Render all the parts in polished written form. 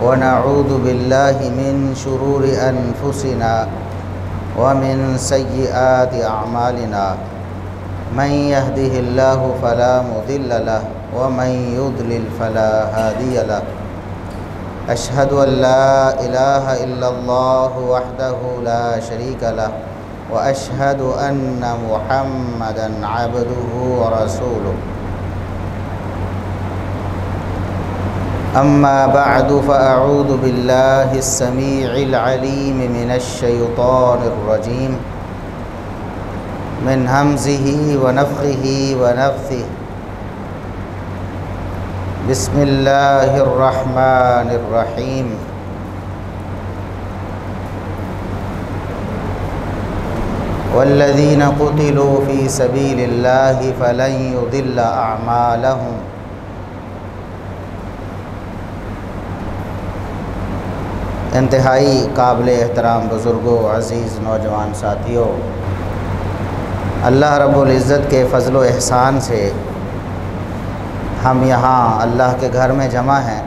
ونعوذ بالله من شرور أنفسنا ومن سيئات أعمالنا من يهده الله فلا مضل له ومن يضلل فلا هادي له أشهد أن لا إله إلا الله وحده لا شريك له وأشهد أن محمدًا عبده ورسوله أما بعد فأعوذ بالله السميع العليم من الشيطان الرجيم من همزه ونفخه ونفثه بسم الله الرحمن الرحيم والذين قتلوا في سبيل الله فلن يضل أعمالهم انتہائی قابل احترام بزرگوں، عزیز نوجوان ساتھیوں، اللہ رب العزت کے فضل و احسان سے ہم یہاں اللہ کے گھر میں جمع ہیں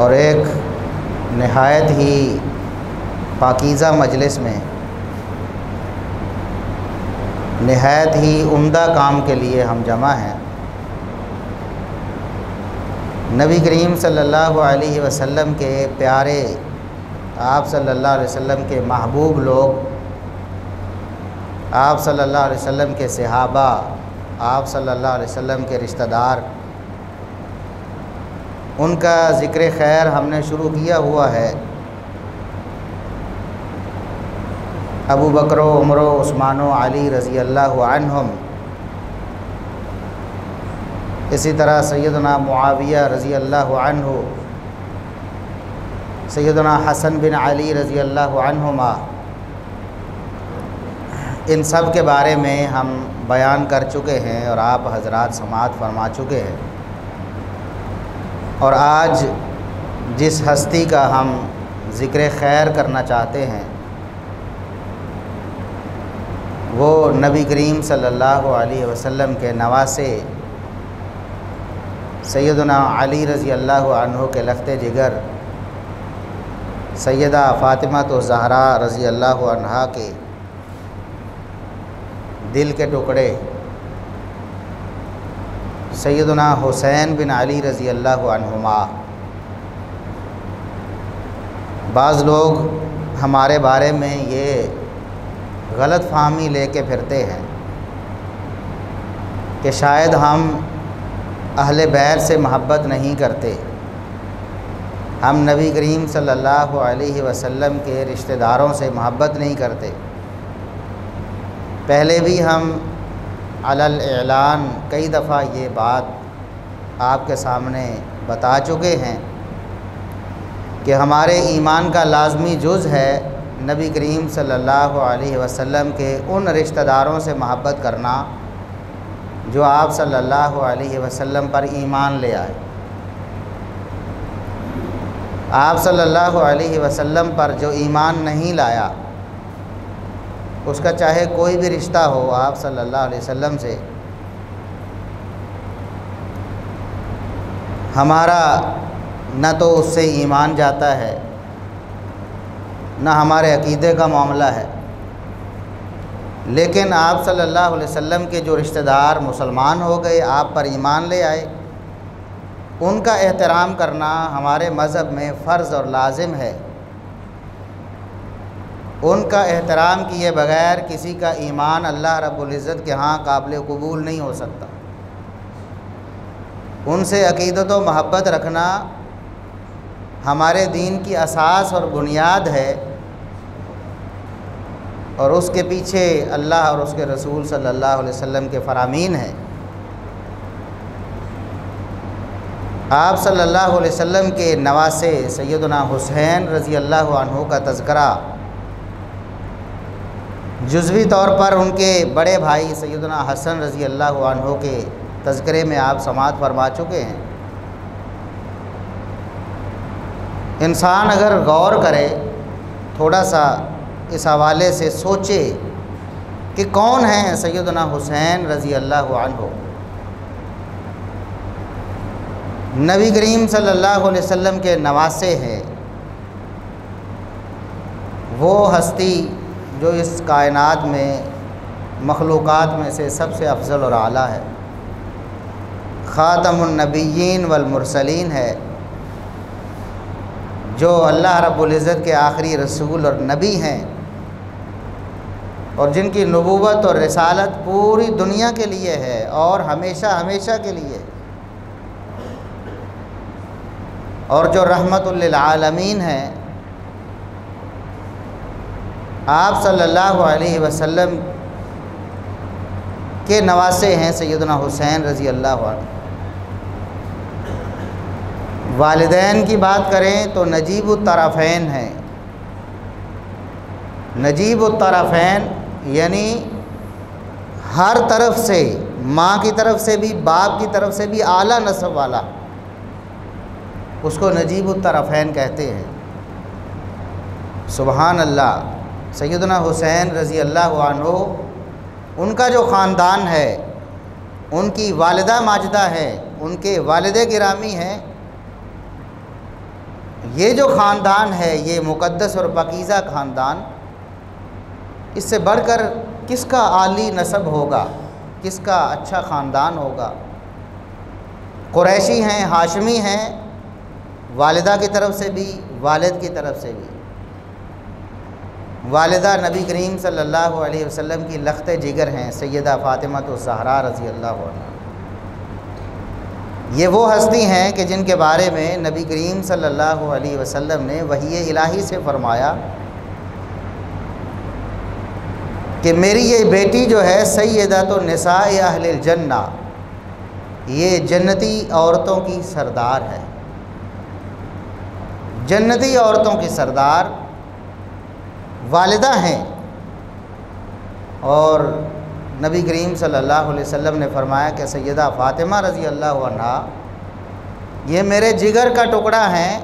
اور ایک نہایت ہی پاکیزہ مجلس میں نہایت ہی عمدہ کام کے لیے ہم جمع ہیں۔ نبی کریم صلی اللہ علیہ وسلم کے پیارے، آپ صلی اللہ علیہ وسلم کے محبوب لوگ، آپ صلی اللہ علیہ وسلم کے صحابہ، آپ صلی اللہ علیہ وسلم کے رشتہ دار، ان کا ذکر خیر ہم نے شروع کیا ہوا ہے۔ ابو بکر و عمر و عثمان و علی رضی اللہ عنہم، اسی طرح سیدنا معاویہ رضی اللہ عنہ، سیدنا حسن بن علی رضی اللہ عنہما، ان سب کے بارے میں ہم بیان کر چکے ہیں اور آپ حضرات سماعت فرما چکے ہیں۔ اور آج جس ہستی کا ہم ذکر خیر کرنا چاہتے ہیں وہ نبی کریم صلی اللہ علیہ وسلم کے نواسے سیدنا علی رضی اللہ عنہ کے لخت جگر سیدہ فاطمہ الزہرا رضی اللہ عنہا کے دل کے ٹکڑے سیدنا حسین بن علی رضی اللہ عنہما۔ بعض لوگ ہمارے بارے میں یہ غلط فہمی لے کے پھرتے ہیں کہ شاید ہم اہل بیت سے محبت نہیں کرتے، ہم نبی کریم صلی اللہ علیہ وسلم کے رشتہ داروں سے محبت نہیں کرتے۔ پہلے بھی ہم علی الاعلان کئی دفعہ یہ بات آپ کے سامنے بتا چکے ہیں کہ ہمارے ایمان کا لازمی جز ہے نبی کریم صلی اللہ علیہ وسلم کے ان رشتہ داروں سے محبت کرنا جو آپ صلی اللہ علیہ وسلم پر ایمان لے آئے۔ آپ صلی اللہ علیہ وسلم پر جو ایمان نہیں لایا، اس کا چاہے کوئی بھی رشتہ ہو آپ صلی اللہ علیہ وسلم سے، ہمارا نہ تو اس سے ایمان جاتا ہے نہ ہمارے عقیدے کا معاملہ ہے۔ لیکن آپ صلی اللہ علیہ وسلم کے جو رشتہ دار مسلمان ہو گئے، آپ پر ایمان لے آئے، ان کا احترام کرنا ہمارے مذہب میں فرض اور لازم ہے۔ ان کا احترام کیے بغیر کسی کا ایمان اللہ رب العزت کے ہاں قابل قبول نہیں ہو سکتا۔ ان سے عقیدت و محبت رکھنا ہمارے دین کی اساس اور بنیاد ہے، اور اس کے پیچھے اللہ اور اس کے رسول صلی اللہ علیہ وسلم کے فرامین ہیں۔ آپ صلی اللہ علیہ وسلم کے نواسے سیدنا حسین رضی اللہ عنہ کا تذکرہ جزوی طور پر ان کے بڑے بھائی سیدنا حسن رضی اللہ عنہ کے تذکرے میں آپ سماعت فرما چکے ہیں۔ انسان اگر غور کرے، تھوڑا سا اس حوالے سے سوچے کہ کون ہیں سیدنا حسین رضی اللہ عنہ۔ نبی کریم صلی اللہ علیہ وسلم کے نواسے ہیں، وہ ہستی جو اس کائنات میں مخلوقات میں سے سب سے افضل اور اعلیٰ ہے، خاتم النبیین والمرسلین ہے، جو اللہ رب العزت کے آخری رسول اور نبی ہیں، اور جن کی نبوت اور رسالت پوری دنیا کے لیے ہے اور ہمیشہ ہمیشہ کے لیے، اور جو رحمت للعالمین ہیں۔ آپ صلی اللہ علیہ وسلم کے نواسے ہیں سیدنا حسین رضی اللہ عنہ۔ والدین کی بات کریں تو نجیب الطرفین ہیں۔ نجیب الطرفین یعنی ہر طرف سے، ماں کی طرف سے بھی باپ کی طرف سے بھی اعلیٰ نسب والا، اس کو نجیب الطرفین کہتے ہیں۔ سبحان اللہ۔ سیدنا حسین رضی اللہ عنہ، ان کا جو خاندان ہے، ان کی والدہ ماجدہ ہے، ان کے والد گرامی ہیں، یہ جو خاندان ہے یہ مقدس اور پاکیزہ خاندان، اس سے بڑھ کر کس کا عالی نسب ہوگا، کس کا اچھا خاندان ہوگا۔ قریشی ہیں، ہاشمی ہیں، والدہ کی طرف سے بھی والد کی طرف سے بھی۔ والدہ نبی کریم صلی اللہ علیہ وسلم کی لخت جگر ہیں، سیدہ فاطمہ الزہرا رضی اللہ عنہا۔ یہ وہ ہستی ہیں کہ جن کے بارے میں نبی کریم صلی اللہ علیہ وسلم نے وحی الہی سے فرمایا کہ میری یہ بیٹی جو ہے سیدۃ النساء اہل الجنہ، یہ جنتی عورتوں کی سردار ہے، جنتی عورتوں کی سردار والدہ ہیں۔ اور نبی کریم صلی اللہ علیہ وسلم نے فرمایا کہ سیدہ فاطمہ رضی اللہ عنہا یہ میرے جگر کا ٹکڑا ہیں،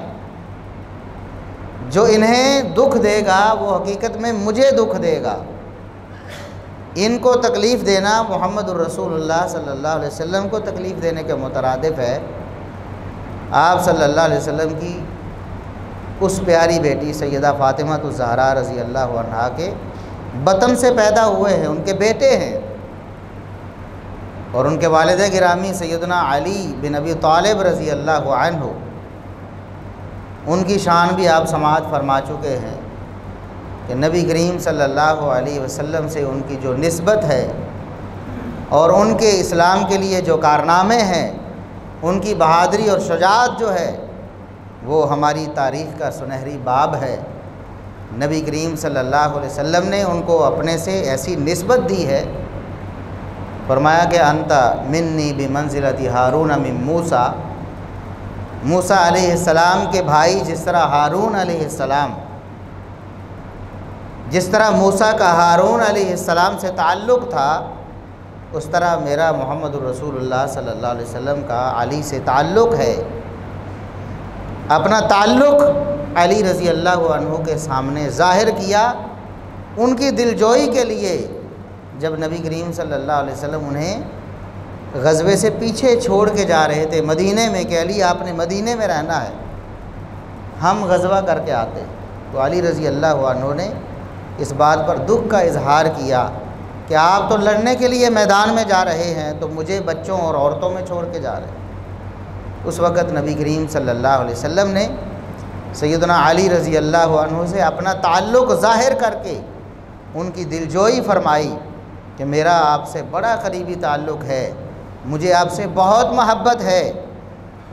جو انہیں دکھ دے گا وہ حقیقت میں مجھے دکھ دے گا۔ ان کو تکلیف دینا محمد الرسول اللہ صلی اللہ علیہ وسلم کو تکلیف دینے کے مترادف ہے۔ آپ صلی اللہ علیہ وسلم کی اس پیاری بیٹی سیدہ فاطمہ الزہرا رضی اللہ عنہا کے بطن سے پیدا ہوئے ہیں، ان کے بیٹے ہیں، اور ان کے والد گرامی سیدنا علی بن ابی طالب رضی اللہ عنہ، ان کی شان بھی آپ سماعت فرما چکے ہیں کہ نبی کریم صلی اللہ علیہ وسلم سے ان کی جو نسبت ہے اور ان کے اسلام کے لیے جو کارنامے ہیں، ان کی بہادری اور شجاعت جو ہے وہ ہماری تاریخ کا سنہری باب ہے۔ نبی کریم صلی اللہ علیہ وسلم نے ان کو اپنے سے ایسی نسبت دی ہے، فرمایا کہ انت منی بمنزلۃ ہارون من موسیٰ، موسیٰ علیہ السلام کے بھائی جس طرح ہارون علیہ السلام، جس طرح موسیٰ کا ہارون علیہ السلام سے تعلق تھا، اس طرح میرا محمد الرسول اللہ صلی اللہ علیہ وسلم کا علی سے تعلق ہے۔ اپنا تعلق علی رضی اللہ عنہ کے سامنے ظاہر کیا، ان کی دلجوئی کے لیے جب نبی کریم صلی اللہ علیہ وسلم انہیں غزوے سے پیچھے چھوڑ کے جا رہے تھے مدینے میں کہ علی آپ نے مدینے میں رہنا ہے، ہم غزوہ کر کے آتے، تو علی رضی اللہ عنہ نے اس بات پر دکھ کا اظہار کیا کہ آپ تو لڑنے کے لیے میدان میں جا رہے ہیں تو مجھے بچوں اور عورتوں میں چھوڑ کے جا رہے ہیں۔ اس وقت نبی کریم صلی اللہ علیہ وسلم نے سیدنا علی رضی اللہ عنہ سے اپنا تعلق ظاہر کر کے ان کی دلجوئی فرمائی کہ میرا آپ سے بڑا قریبی تعلق ہے، مجھے آپ سے بہت محبت ہے۔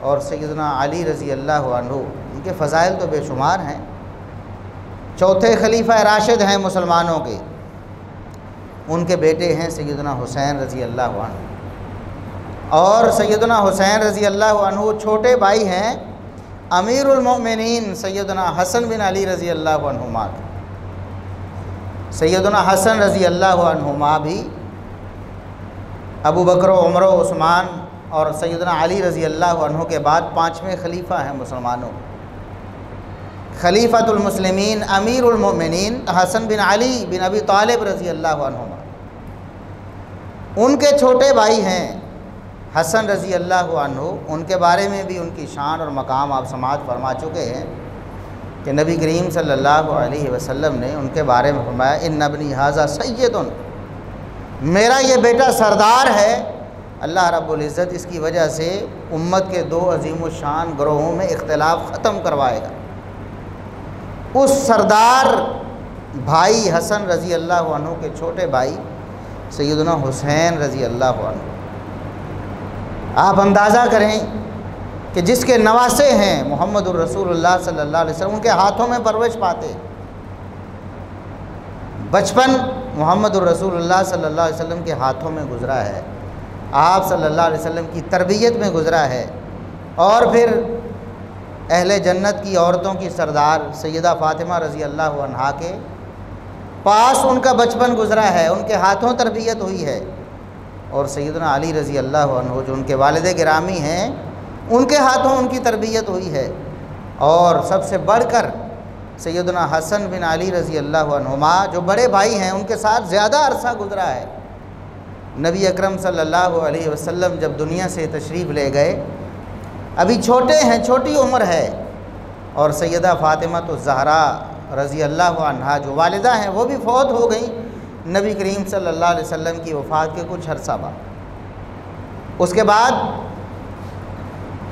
اور سیدنا علی رضی اللہ عنہ، ان کے فضائل تو بے شمار ہیں، چوتھے خلیفہ راشد ہیں مسلمانوں کے، ان کے بیٹے ہیں سیدنا حسین رضی اللہ عنہ، اور سیدنا حسین رضی اللہ عنہ چھوٹے بھائی ہیں امیر المؤمنین سیدنا حسن بن علی رضی اللہ عنہما۔ سیدنا حسن رضی اللہ عنہما بھی ابو بکر و عمر و عثمان اور سیدنا علی رضی اللہ عنہ کے بعد پانچویں خلیفہ ہیں مسلمانوں۔ خلیفۃ المسلمین امیر المؤمنین حسن بن علی بن ابی طالب رضی اللہ عنہما، ان کے چھوٹے بھائی ہیں حسن رضی اللہ عنہ، ان کے بارے میں بھی ان کی شان اور مقام آپ سماعت فرما چکے ہیں کہ نبی کریم صلی اللہ علیہ وسلم نے ان کے بارے میں فرمایا ان ابنی ھذا سید، میرا یہ بیٹا سردار ہے۔ اللہ رب العزت اس کی وجہ سے امت کے دو عظیم الشان گروہوں میں اختلاف ختم کروائے گا۔ اس سردار بھائی حسن رضی اللہ عنہ کے چھوٹے بھائی سیدنا حسین رضی اللہ عنہ، آپ اندازہ کریں کہ جس کے نواسے ہیں محمد الرسول اللہ صلی اللہ علیہ وسلم، ان کے ہاتھوں میں پرورش پاتے، بچپن محمد الرسول اللہ صلی اللہ علیہ وسلم کے ہاتھوں میں گزرا ہے، آپ صلی اللہ علیہ وسلم کی تربیت میں گزرا ہے، اور پھر اہل جنت کی عورتوں کی سردار سیدہ فاطمہ رضی اللہ عنہا کے پاس ان کا بچپن گزرا ہے، ان کے ہاتھوں تربیت ہوئی ہے، اور سیدنا علی رضی اللہ عنہ جو ان کے والد گرامی ہیں ان کے ہاتھوں ان کی تربیت ہوئی ہے، اور سب سے بڑھ کر سیدنا حسن بن علی رضی اللہ عنہما جو بڑے بھائی ہیں ان کے ساتھ زیادہ عرصہ گزرا ہے۔ نبی اکرم صلی اللہ علیہ وسلم جب دنیا سے تشریف لے گئے، ابھی چھوٹے ہیں، چھوٹی عمر ہے، اور سیدہ فاطمہ الزہرا رضی اللہ عنہا جو والدہ ہیں وہ بھی فوت ہو گئیں نبی کریم صلی اللہ علیہ وسلم کی وفات کے کچھ عرصہ بعد۔ اس کے بعد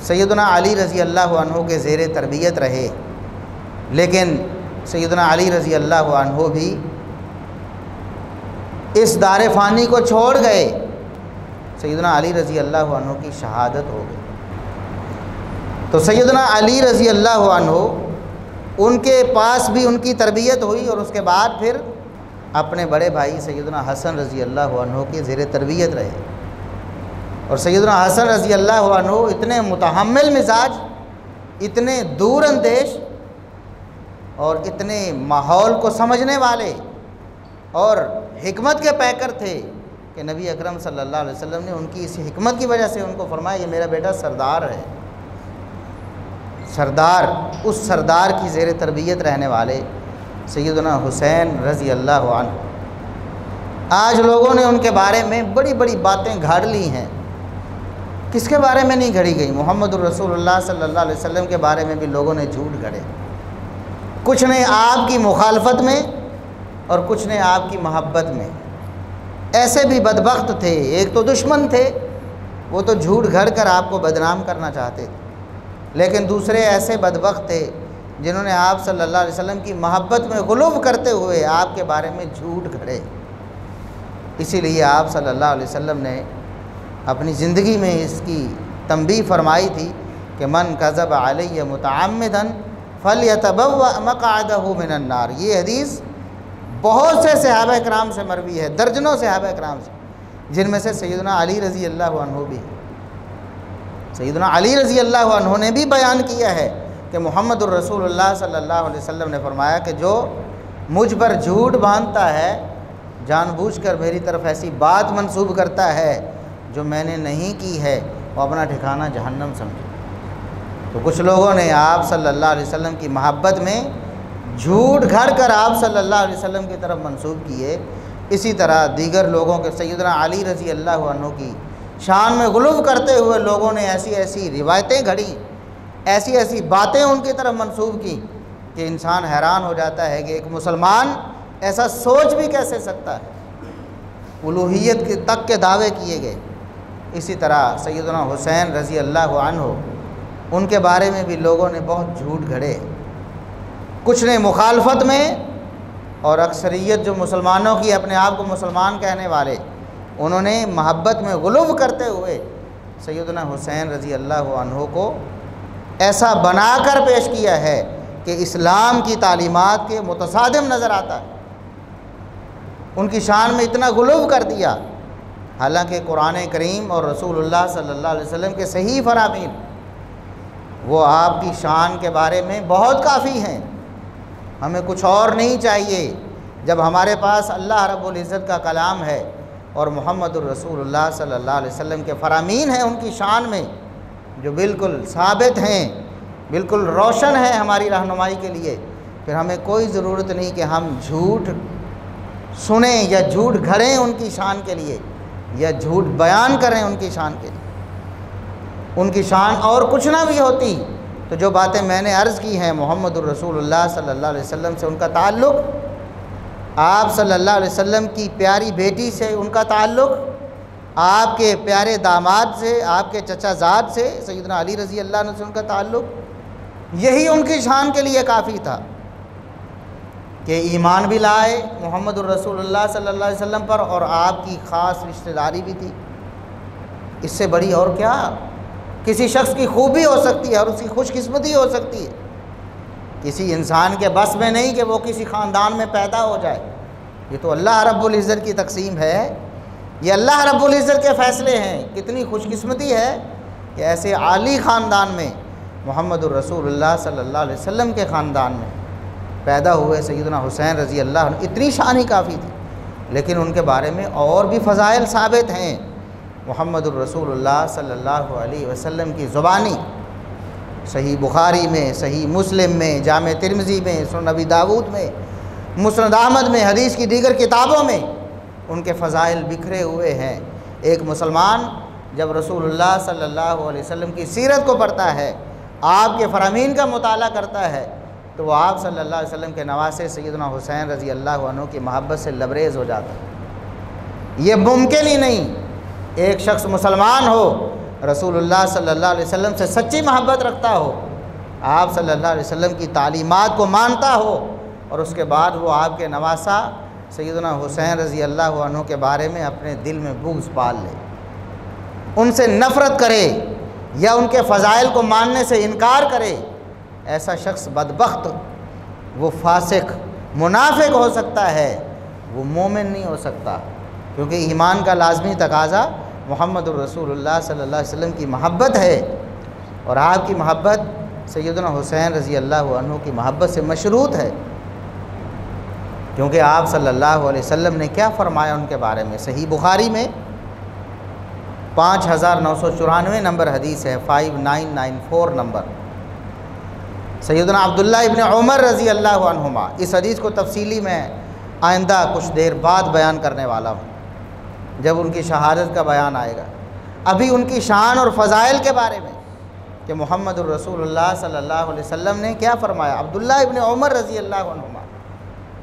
سیدنا علی رضی اللہ عنہ کے زیر تربیت رہے، لیکن سیدنا علی رضی اللہ عنہ بھی اس دار فانی کو چھوڑ گئے، سیدنا علی رضی اللہ عنہ کی شہادت ہو گئی۔ تو سیدنا علی رضی اللہ عنہ ان کے پاس بھی ان کی تربیت ہوئی، اور اس کے بعد پھر اپنے بڑے بھائی سیدنا حسن رضی اللہ عنہ کے زیر تربیت رہے، اور سیدنا حسن رضی اللہ عنہ اتنے متحمل مزاج، اتنے دور اندیش، اور اتنے ماحول کو سمجھنے والے اور حکمت کے پیکر تھے کہ نبی اکرم صلی اللہ علیہ وسلم نے ان کی اس حکمت کی وجہ سے ان کو فرمایا یہ میرا بیٹا سردار ہے۔ سردار، اس سردار کی زیر تربیت رہنے والے سیدنا حسین رضی اللہ عنہ، آج لوگوں نے ان کے بارے میں بڑی بڑی باتیں گھاڑ لی ہیں، کس کے بارے میں نہیں گھڑی گئی؟ محمد الرسول اللہ صلی اللہ علیہ وسلم کے بارے میں بھی لوگوں نے جھوٹ گھڑے، کچھ نے آپ کی مخالفت میں اور کچھ نے آپ کی محبت میں۔ ایسے بھی بدبخت تھے، ایک تو دشمن تھے، وہ تو جھوٹ گھڑ کر آپ کو بدنام کرنا چاہتے تھے، لیکن دوسرے ایسے بدبخت تھے جنہوں نے آپ صلی اللہ علیہ وسلم کی محبت میں غلو کرتے ہوئے آپ کے بارے میں جھوٹ گھڑے۔ اسی لیے آپ صلی اللہ علیہ وسلم نے اپنی زندگی میں اس کی تنبیہ فرمائی تھی کہ من کذب علی متعمدا فلیتبوأ مقعدہ من النار۔ یہ حدیث بہت سے صحابہ کرام سے مروی ہے، درجنوں صحابہ کرام سے، جن میں سے سیدنا علی رضی اللہ عنہ بھی۔ سیدنا علی رضی اللہ عنہ نے بھی بیان کیا ہے کہ محمد الرسول اللہ صلی اللہ علیہ وسلم نے فرمایا کہ جو مجھ پر جھوٹ باندھتا ہے، جان بوجھ کر میری طرف ایسی بات منسوب کرتا ہے جو میں نے نہیں کی ہے، وہ اپنا ٹھکانہ جہنم سمجھے۔ تو کچھ لوگوں نے آپ صلی اللہ علیہ وسلم کی محبت میں جھوٹ گھڑ کر آپ صلی اللہ علیہ وسلم کی طرف منسوب کیے، اسی طرح دیگر لوگوں کے سیدنا علی رضی اللہ عنہ کی شان میں غلو کرتے ہوئے لوگوں نے ایسی ایسی روایتیں گھڑیں، ایسی ایسی باتیں ان کی طرف منسوب کی کہ انسان حیران ہو جاتا ہے کہ ایک مسلمان ایسا سوچ بھی کیسے سکتا ہے۔ الوہیت کے تک کے دعوے کیے گئے۔ اسی طرح سیدنا حسین رضی اللہ عنہ، ان کے بارے میں بھی لوگوں نے بہت جھوٹ گھڑے، کچھ نے مخالفت میں، اور اکثریت جو مسلمانوں کی اپنے آپ کو مسلمان کہنے والے، انہوں نے محبت میں غلو کرتے ہوئے سیدنا حسین رضی اللہ عنہ کو ایسا بنا کر پیش کیا ہے کہ اسلام کی تعلیمات کے متصادم نظر آتا ہے، ان کی شان میں اتنا غلو کر دیا، حالانکہ قرآن کریم اور رسول اللہ صلی اللہ علیہ وسلم کے صحیح فرامین وہ آپ کی شان کے بارے میں بہت کافی ہیں، ہمیں کچھ اور نہیں چاہیے۔ جب ہمارے پاس اللہ رب العزت کا کلام ہے اور محمد الرسول اللہ صلی اللہ علیہ وسلم کے فرامین ہیں ان کی شان میں، جو بالکل ثابت ہیں، بالکل روشن ہیں ہماری رہنمائی کے لیے، پھر ہمیں کوئی ضرورت نہیں کہ ہم جھوٹ سنیں یا جھوٹ گھڑیں ان کی شان کے لیے، یا جھوٹ بیان کریں ان کی شان کے لیے۔ ان کی شان اور کچھ نہ بھی ہوتی تو جو باتیں میں نے عرض کی ہیں محمد الرسول اللہ صلی اللہ علیہ وسلم سے ان کا تعلق، آپ صلی اللہ علیہ وسلم کی پیاری بیٹی سے ان کا تعلق، آپ کے پیارے داماد سے، آپ کے چچا زاد سے سیدنا علی رضی اللہ عنہ سے ان کا تعلق، یہی ان کی شان کے لیے کافی تھا کہ ایمان بھی لائے محمد الرسول اللہ صلی اللہ علیہ وسلم پر، اور آپ کی خاص رشتہ داری بھی تھی۔ اس سے بڑی اور کیا کسی شخص کی خوبی ہو سکتی ہے اور اس کی خوش قسمتی ہو سکتی ہے؟ کسی انسان کے بس میں نہیں کہ وہ کسی خاندان میں پیدا ہو جائے، یہ تو اللہ رب العزت کی تقسیم ہے، یہ اللہ رب العزت کے فیصلے ہیں۔ کتنی خوش قسمتی ہے کہ ایسے عالی خاندان میں محمد الرسول اللہ صلی اللہ علیہ وسلم کے خاندان میں پیدا ہوئے سیدنا حسین رضی اللہ عنہ، اتنی شان ہی کافی تھی۔ لیکن ان کے بارے میں اور بھی فضائل ثابت ہیں۔ محمد الرسول اللہ صلی اللہ علیہ وسلم کی زبانی صحیح بخاری میں، صحیح مسلم میں، جامع ترمذی میں، سنن ابی داؤد میں، مسند احمد میں، حدیث کی دیگر کتابوں میں ان کے فضائل بکھرے ہوئے ہیں۔ ایک مسلمان جب رسول اللہ صلی اللہ علیہ وسلم کی سیرت کو پڑھتا ہے، آپ کے فرامین کا مطالعہ کرتا ہے، تو وہ آپ صلی اللہ علیہ وسلم کے نواسے سیدنا حسین رضی اللہ عنہ کی محبت سے لبریز ہو جاتا ہے۔ یہ ممکن ہی نہیں ایک شخص مسلمان ہو، رسول اللہ صلی اللہ علیہ وسلم سے سچی محبت رکھتا ہو، آپ صلی اللہ علیہ وسلم کی تعلیمات کو مانتا ہو، اور اس کے بعد وہ آپ کے نواسا سیدنا حسین رضی اللہ عنہ کے بارے میں اپنے دل میں بغض پال لے، ان سے نفرت کرے یا ان کے فضائل کو ماننے سے انکار کرے۔ ایسا شخص بدبخت، وہ فاسق، منافق ہو سکتا ہے، وہ مومن نہیں ہو سکتا، کیونکہ ایمان کا لازمی تقاضا محمد الرسول اللہ صلی اللہ علیہ وسلم کی محبت ہے، اور آپ کی محبت سیدنا حسین رضی اللہ عنہ کی محبت سے مشروط ہے۔ کیونکہ آپ صلی اللہ علیہ وسلم نے کیا فرمایا ان کے بارے میں؟ صحیح بخاری میں 5994 نمبر حدیث ہے، 5994 نمبر۔ سیدنا عبداللہ ابن عمر رضی اللہ عنہما، اس حدیث کو تفصیلی میں آئندہ کچھ دیر بعد بیان کرنے والا ہوں جب ان کی شہادت کا بیان آئے گا۔ ابھی ان کی شان اور فضائل کے بارے میں کہ محمد الرسول اللہ صلی اللہ علیہ وسلم نے کیا فرمایا، عبداللہ ابن عمر رضی اللہ عنہما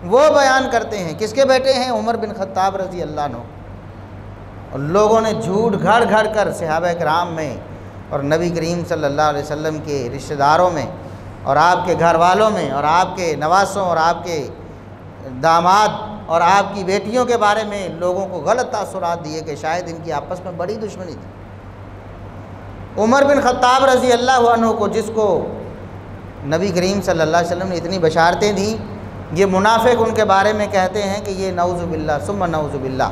وہ بیان کرتے ہیں، کس کے بیٹے ہیں؟ عمر بن خطاب رضی اللہ عنہ۔ اور لوگوں نے جھوٹ گھڑ گھڑ کر صحابہ کرام میں اور نبی کریم صلی اللہ علیہ وسلم کے رشتہ داروں میں اور آپ کے گھر والوں میں اور آپ کے نواسوں اور آپ کے داماد اور آپ کی بیٹیوں کے بارے میں لوگوں کو غلط تاثرات دیے کہ شاید ان کی آپس میں بڑی دشمنی تھی۔ عمر بن خطاب رضی اللہ عنہ کو، جس کو نبی کریم صلی اللہ علیہ وسلم نے اتنی بشارتیں دیں، یہ منافق ان کے بارے میں کہتے ہیں کہ یہ نعوذ باللہ ثم نعوذ باللہ،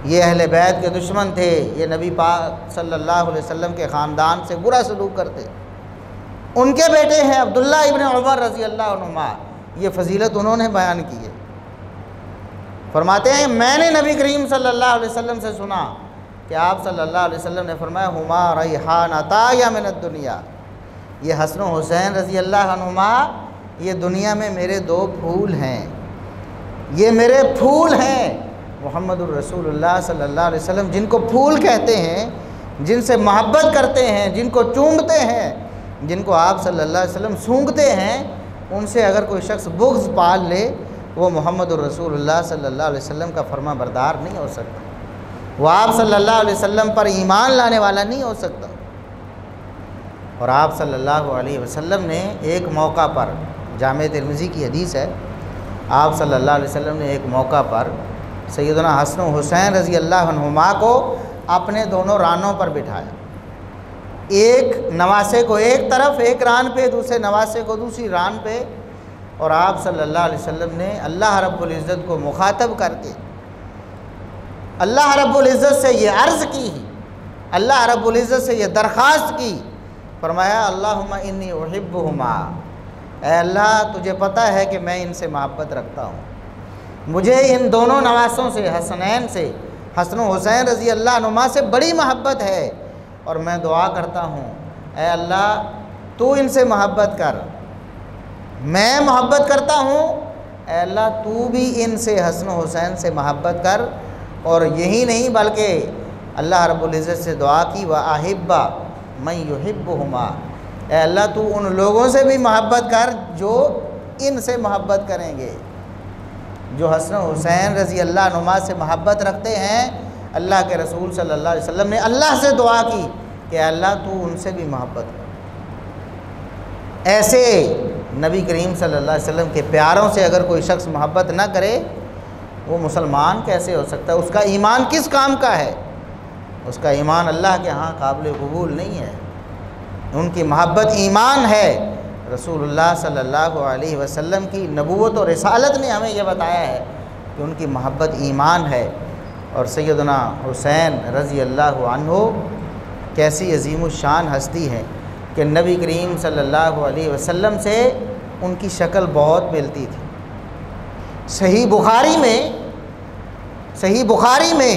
یہ اہل بیت کے دشمن تھے، یہ نبی پاک صلی اللہ علیہ وسلم کے خاندان سے برا سلوک کرتے۔ ان کے بیٹے ہیں عبداللہ ابن عمر رضی اللہ عنہما، یہ فضیلت انہوں نے بیان کی ہے۔ فرماتے ہیں میں نے نبی کریم صلی اللہ علیہ وسلم سے سنا کہ آپ صلی اللہ علیہ وسلم نے فرمایا ہما ریحانتا یا من الدنیا، یہ حسن و حسین رضی اللہ عنہما یہ دنیا میں میرے دو پھول ہیں، یہ میرے پھول ہیں۔ محمد الرسول اللہ صلی اللہ علیہ وسلم جن کو پھول کہتے ہیں، جن سے محبت کرتے ہیں، جن کو چومتے ہیں، جن کو آپ صلی اللہ علیہ وسلم سونگھتے ہیں، ان سے اگر کوئی شخص بغض پال لے وہ محمد الرسول اللہ صلی اللہ علیہ وسلم کا فرما بردار نہیں ہو سکتا، وہ آپ صلی اللہ علیہ وسلم پر ایمان لانے والا نہیں ہو سکتا۔ اور آپ صلی اللہ علیہ وسلم نے ایک موقع پر، جامع ترمذی کی حدیث ہے، آپ صلی اللہ علیہ وسلم نے ایک موقع پر سیدنا حسن و حسین رضی اللہ عنہما کو اپنے دونوں رانوں پر بٹھایا، ایک نواسے کو ایک طرف ایک ران پہ، دوسرے نواسے کو دوسری ران پہ، اور آپ صلی اللہ علیہ وسلم نے اللہ رب العزت کو مخاطب کر کے اللہ رب العزت سے یہ عرض کی، اللہ رب العزت سے یہ درخواست کی، فرمایا اللہم انی احبہما، اے اللہ تجھے پتہ ہے کہ میں ان سے محبت رکھتا ہوں، مجھے ان دونوں نواسوں سے، حسنین سے، حسن و حسین رضی اللہ عنہما سے بڑی محبت ہے، اور میں دعا کرتا ہوں اے اللہ تو ان سے محبت کر، میں محبت کرتا ہوں، اے اللہ تو بھی ان سے حسن و حسین سے محبت کر۔ اور یہی نہیں بلکہ اللہ رب العزت سے دعا کی وَأَحِبَّ من یحبہما، اے اللہ تو ان لوگوں سے بھی محبت کر جو ان سے محبت کریں گے، جو حسن و حسین رضی اللہ عنہما سے محبت رکھتے ہیں۔ اللہ کے رسول صلی اللہ علیہ وسلم نے اللہ سے دعا کی کہ اے اللہ تو ان سے بھی محبت کر۔ ایسے نبی کریم صلی اللہ علیہ وسلم کے پیاروں سے اگر کوئی شخص محبت نہ کرے وہ مسلمان کیسے ہو سکتا ہے؟ اس کا ایمان کس کام کا ہے؟ اس کا ایمان اللہ کے ہاں قابل قبول نہیں ہے۔ ان کی محبت ایمان ہے۔ رسول اللہ صلی اللہ علیہ وسلم کی نبوت و رسالت نے ہمیں یہ بتایا ہے کہ ان کی محبت ایمان ہے۔ اور سیدنا حسین رضی اللہ عنہ کیسی عظیم الشان ہستی ہے کہ نبی کریم صلی اللہ علیہ وسلم سے ان کی شکل بہت ملتی تھی۔ صحیح بخاری میں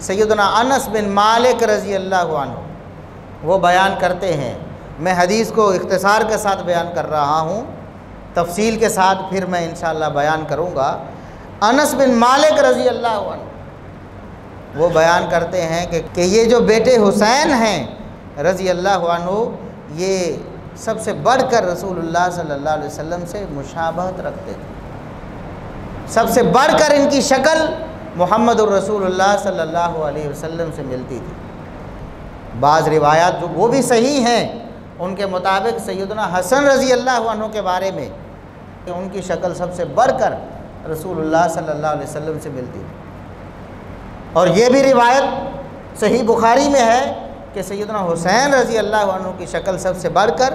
سیدنا انس بن مالک رضی اللہ عنہ وہ بیان کرتے ہیں، میں حدیث کو اختصار کے ساتھ بیان کر رہا ہوں، تفصیل کے ساتھ پھر میں انشاءاللہ بیان کروں گا۔ انس بن مالک رضی اللہ عنہ وہ بیان کرتے ہیں کہ یہ جو بیٹے حسین ہیں رضی اللہ عنہ یہ سب سے بڑھ کر رسول اللہ صلی اللہ علیہ وسلم سے مشابہت رکھتے تھے، سب سے بڑھ کر ان کی شکل محمد الرسول اللہ صلی اللہ علیہ وسلم سے ملتی تھی۔ بعض روایات جو وہ بھی صحیح ہیں ان کے مطابق سیدنا حسن رضی اللہ عنہ کے بارے میں کہ ان کی شکل سب سے بڑھ کر رسول اللہ صلی اللہ علیہ وسلم سے ملتی تھی۔ اور یہ بھی روایت صحیح بخاری میں ہے کہ سیدنا حسین رضی اللہ عنہ کی شکل سب سے بڑھ کر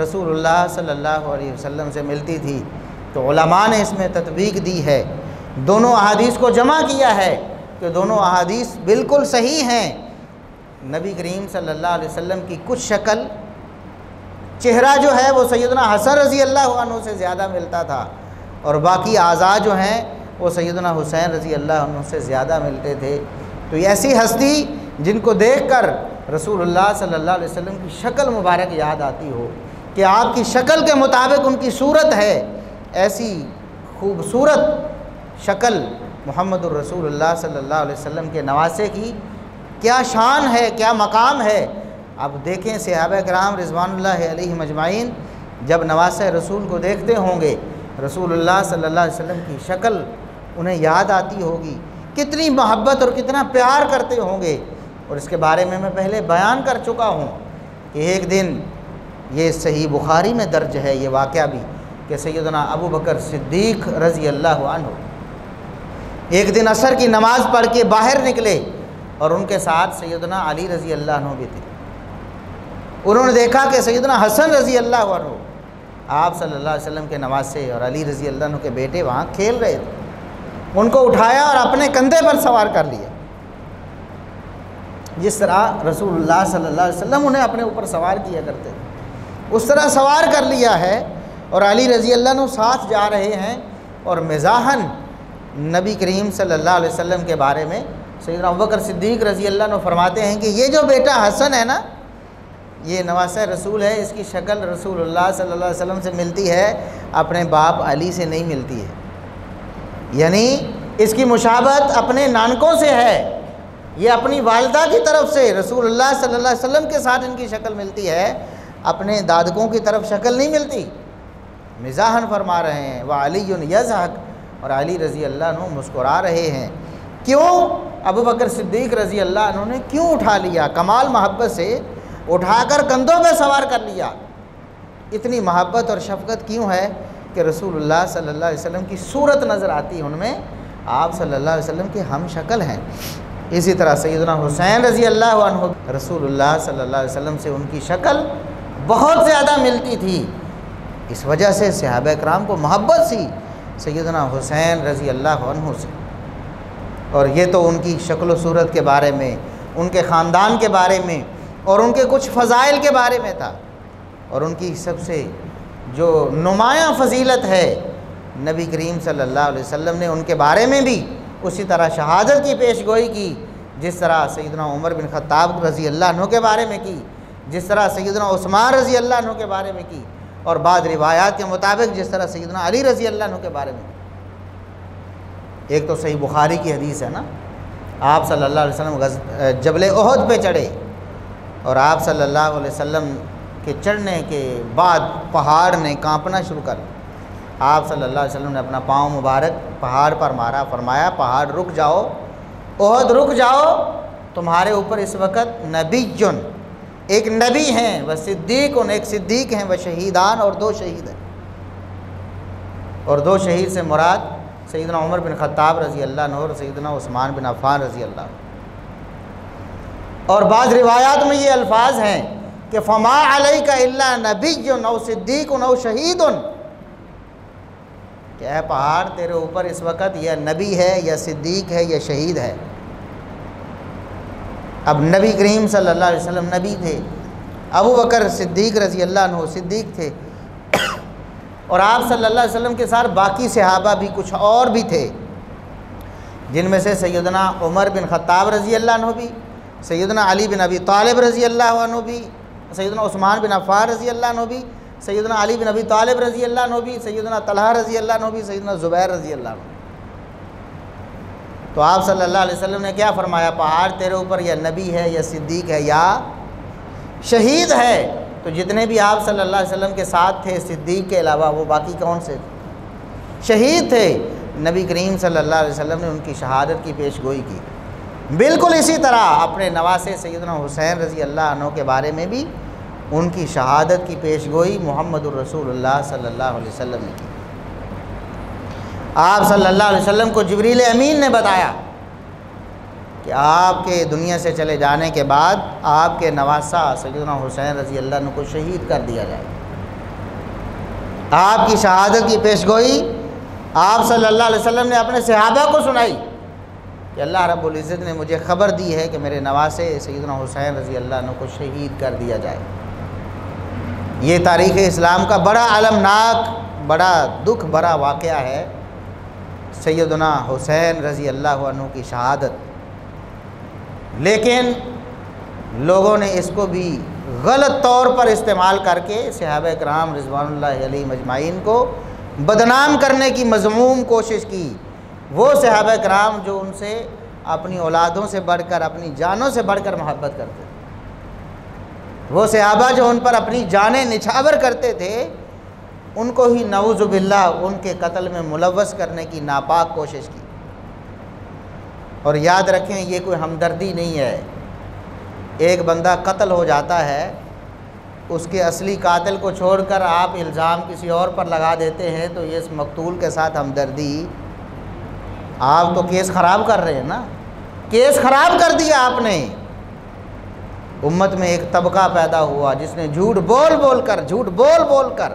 رسول اللہ صلی اللہ علیہ وسلم سے ملتی تھی۔ تو علماء نے اس میں تطبیق دی ہے، دونوں احادیث کو جمع کیا ہے کہ دونوں احادیث بالکل صحیح ہیں۔ نبی کریم صلی اللہ علیہ وسلم کی کچھ شکل چہرہ جو ہے وہ سیدنا حسن رضی اللہ عنہ سے زیادہ ملتا تھا، اور باقی اعضاء جو ہیں وہ سیدنا حسین رضی اللہ عنہ سے زیادہ ملتے تھے۔ تو یہ ایسی ہستی جن کو دیکھ کر رسول اللہ صلی اللہ علیہ وسلم کی شکل مبارک یاد آتی ہو کہ آپ کی شکل کے مطابق ان کی صورت ہے، ایسی خوبصورت شکل محمد الرسول اللہ صلی اللہ علیہ وسلم کے نواسے کی کیا شان ہے، کیا مقام ہے۔ اب دیکھیں صحابہ کرام رضوان اللہ علیہم اجمعین جب نواسے رسول کو دیکھتے ہوں گے، رسول اللہ صلی اللہ علیہ وسلم کی شکل انہیں یاد آتی ہوگی، کتنی محبت اور کتنا پیار کرتے ہوں گے۔ اور اس کے بارے میں پہلے بیان کر چکا ہوں کہ ایک دن یہ صحیح بخاری میں درج ہے یہ واقعہ بھی کہ سیدنا ابو بکر صدیق رضی اللہ عنہ ایک دن عصر کی نماز پڑھ کے باہر نکلے اور ان کے ساتھ سیدنا علی رضی اللہ عنہ بھی تھے۔ انہوں نے دیکھا کہ سیدنا حسن رضی اللہ عنہ آپ صلی اللہ علیہ وسلم کے نواسے اور علی رضی اللہ عنہ کے بیٹے وہاں کھیل رہے تھے، ان کو اٹھایا اور اپنے کندھے پر سوار کر لیا، جس طرح رسول اللہ صلی اللہ علیہ وسلم انہیں اپنے اوپر سوار کیا کرتے تھے، اس طرح سوار کر لیا ہے۔ اور علی رضی اللہ عنہ ساتھ جا رہے ہیں اور مزاحاً نبی کریم صلی اللہ علیہ وسلم کے بارے میں سیدنا ابوبکر صدیق رضی اللہ عنہ فرماتے ہیں کہ یہ جو بیٹا حسن ہے نا، یہ نواسہ رسول ہے، اس کی شکل رسول اللہ صلی اللہ علیہ وسلم سے ملتی ہے، اپنے باپ علی سے نہیں ملتی ہے، یعنی اس کی مشابہت اپنے نانکوں سے ہے، یہ اپنی والدہ کی طرف سے رسول اللہ صلی اللہ علیہ وسلم کے ساتھ ان کی شکل ملتی ہے، اپنے دادکوں کی طرف شکل نہیں ملتی۔ مزاحاً فرما رہے ہیں وعلی یضحک، اور علی رضی اللہ عنہ مسکرا رہے ہیں۔ کیوں؟ ابو بکر صدیق رضی اللہ عنہ نے کیوں اٹھا لیا؟ کمال محبت سے اٹھا کر کندھوں پہ سوار کر لیا۔ اتنی محبت اور شفقت کیوں ہے کہ رسول اللہ صلی اللہ علیہ وسلم کی صورت نظر آتی ہے ان میں، آپ صلی اللہ علیہ وسلم کے ہم شکل ہیں۔ اسی طرح سیدنا حسین رضی اللہ عنہ رسول اللہ صلی اللہ علیہ وسلم سے ان کی شکل بہت زیادہ ملتی تھی، اس وجہ سے صحابہ کرام کو محبت سی سیدنا حسین رضی اللہ عنہ سے۔ اور یہ تو ان کی شکل و صورت کے بارے میں، ان کے خاندان کے بارے میں اور ان کے کچھ فضائل کے بارے میں تھا۔ اور ان کی سب سے جو نمایاں فضیلت ہے نبی کریم صلی اللہ علیہ وسلم نے ان کے بارے میں بھی اسی طرح شہادت کی پیش گوئی کی، جس طرح سیدنا عمر بن خطاب رضی اللہ عنہ کے بارے میں کی، جس طرح سیدنا عثمان رضی اللہ عنہ کے بارے میں کی، اور بعض روایات کے مطابق جس طرح سیدنا علی رضی اللہ عنہ کے بارے میں کی۔ ایک تو صحیح بخاری کی حدیث ہے نا، آپ صلی اللہ علیہ وسلم جبل احد پہ چڑھے اور آپ صلی اللہ علیہ وسلم کے چڑھنے کے بعد پہاڑ نے کانپنا شروع کر دیا۔ آپ صلی اللہ علیہ وسلم نے اپنا پاؤں مبارک پہاڑ پر مارا، فرمایا پہاڑ رک جاؤ، احد رک جاؤ، تمہارے اوپر اس وقت نبی جن ایک نبی ہیں، وہ صدیق ایک صدیق ہیں، وہ شہیدان اور 2 شہید ہیں۔ اور 2 شہید سے مراد سیدنا عمر بن خطاب رضی اللہ عنہ اور سیدنا عثمان بن عفان رضی اللہ عنہ۔ اور بعض روایات میں یہ الفاظ ہیں کہ فما علیک الا نبی او صدیق او شہید، کہ اے پہاڑ تیرے اوپر اس وقت یا نبی ہے یا صدیق ہے یا شہید ہے۔ اب نبی کریم صلی اللہ علیہ وسلم نبی تھے، ابو بکر صدیق رضی اللہ عنہ صدیق تھے، اور آپ صلی اللہ علیہ وسلم کے ساتھ باقی صحابہ بھی کچھ اور بھی تھے، جن میں سے سیدنا عمر بن خطاب رضی اللہ عنہ بھی، سیدنا علی بن ابی طالب رضی اللہ عنہ بھی، سیدنا عثمان بن عفان رضی اللہ عنہ بھی، سیدنا علی بن ابی طالب رضی اللہ عنہ بھی، سیدنا طلحہ رضی اللہ عنہ بھی، سیدنا زبیر رضی اللہ عنہ۔ تو آپ صلی اللہ علیہ وسلم نے کیا فرمایا؟ پہاڑ تیرے اوپر یا نبی ہے یا صدیق ہے یا شہید ہے۔ تو جتنے بھی آپ صلی اللہ علیہ وسلم کے ساتھ تھے صدیق کے علاوہ، وہ باقی کون سے تھے؟ شہید تھے۔ نبی کریم صلی اللہ علیہ وسلم نے ان کی شہادت کی پیش گوئی کی۔ بالکل اسی طرح اپنے نواسے سیدنا حسین رضی اللہ عنہ کے بارے میں بھی ان کی شہادت کی پیش گوئی محمد الرسول اللہ صلی اللہ علیہ وسلم نے کی۔ آپ صلی اللہ علیہ وسلم کو جبریل امین نے بتایا کہ آپ کے دنیا سے چلے جانے کے بعد آپ کے نواسہ سیدنا حسین رضی اللہ عنہ کو شہید کر دیا جائے۔ آپ کی شہادت کی پیش گوئی آپ صلی اللہ علیہ وسلم نے اپنے صحابہ کو سنائی کہ اللہ رب العزت نے مجھے خبر دی ہے کہ میرے نواسے سیدنا حسین رضی اللہ عنہ کو شہید کر دیا جائے۔ یہ تاریخ اسلام کا بڑا المناک، بڑا دکھ بھرا واقعہ ہے، سیدنا حسین رضی اللہ عنہ کی شہادت۔ لیکن لوگوں نے اس کو بھی غلط طور پر استعمال کر کے صحابہ کرام رضوان اللہ علیہم اجمعین کو بدنام کرنے کی مذموم کوشش کی۔ وہ صحابہ کرام جو ان سے اپنی اولادوں سے بڑھ کر، اپنی جانوں سے بڑھ کر محبت کرتے تھے، وہ صحابہ جو ان پر اپنی جانیں نچھاور کرتے تھے، ان کو ہی نعوذ باللہ ان کے قتل میں ملوث کرنے کی ناپاک کوشش کی۔ اور یاد رکھیں یہ کوئی ہمدردی نہیں ہے۔ ایک بندہ قتل ہو جاتا ہے، اس کے اصلی قاتل کو چھوڑ کر آپ الزام کسی اور پر لگا دیتے ہیں، تو یہ اس مقتول کے ساتھ ہمدردی، آپ تو کیس خراب کر رہے ہیں نا، کیس خراب کر دیا آپ نے۔ امت میں ایک طبقہ پیدا ہوا جس نے جھوٹ بول بول کر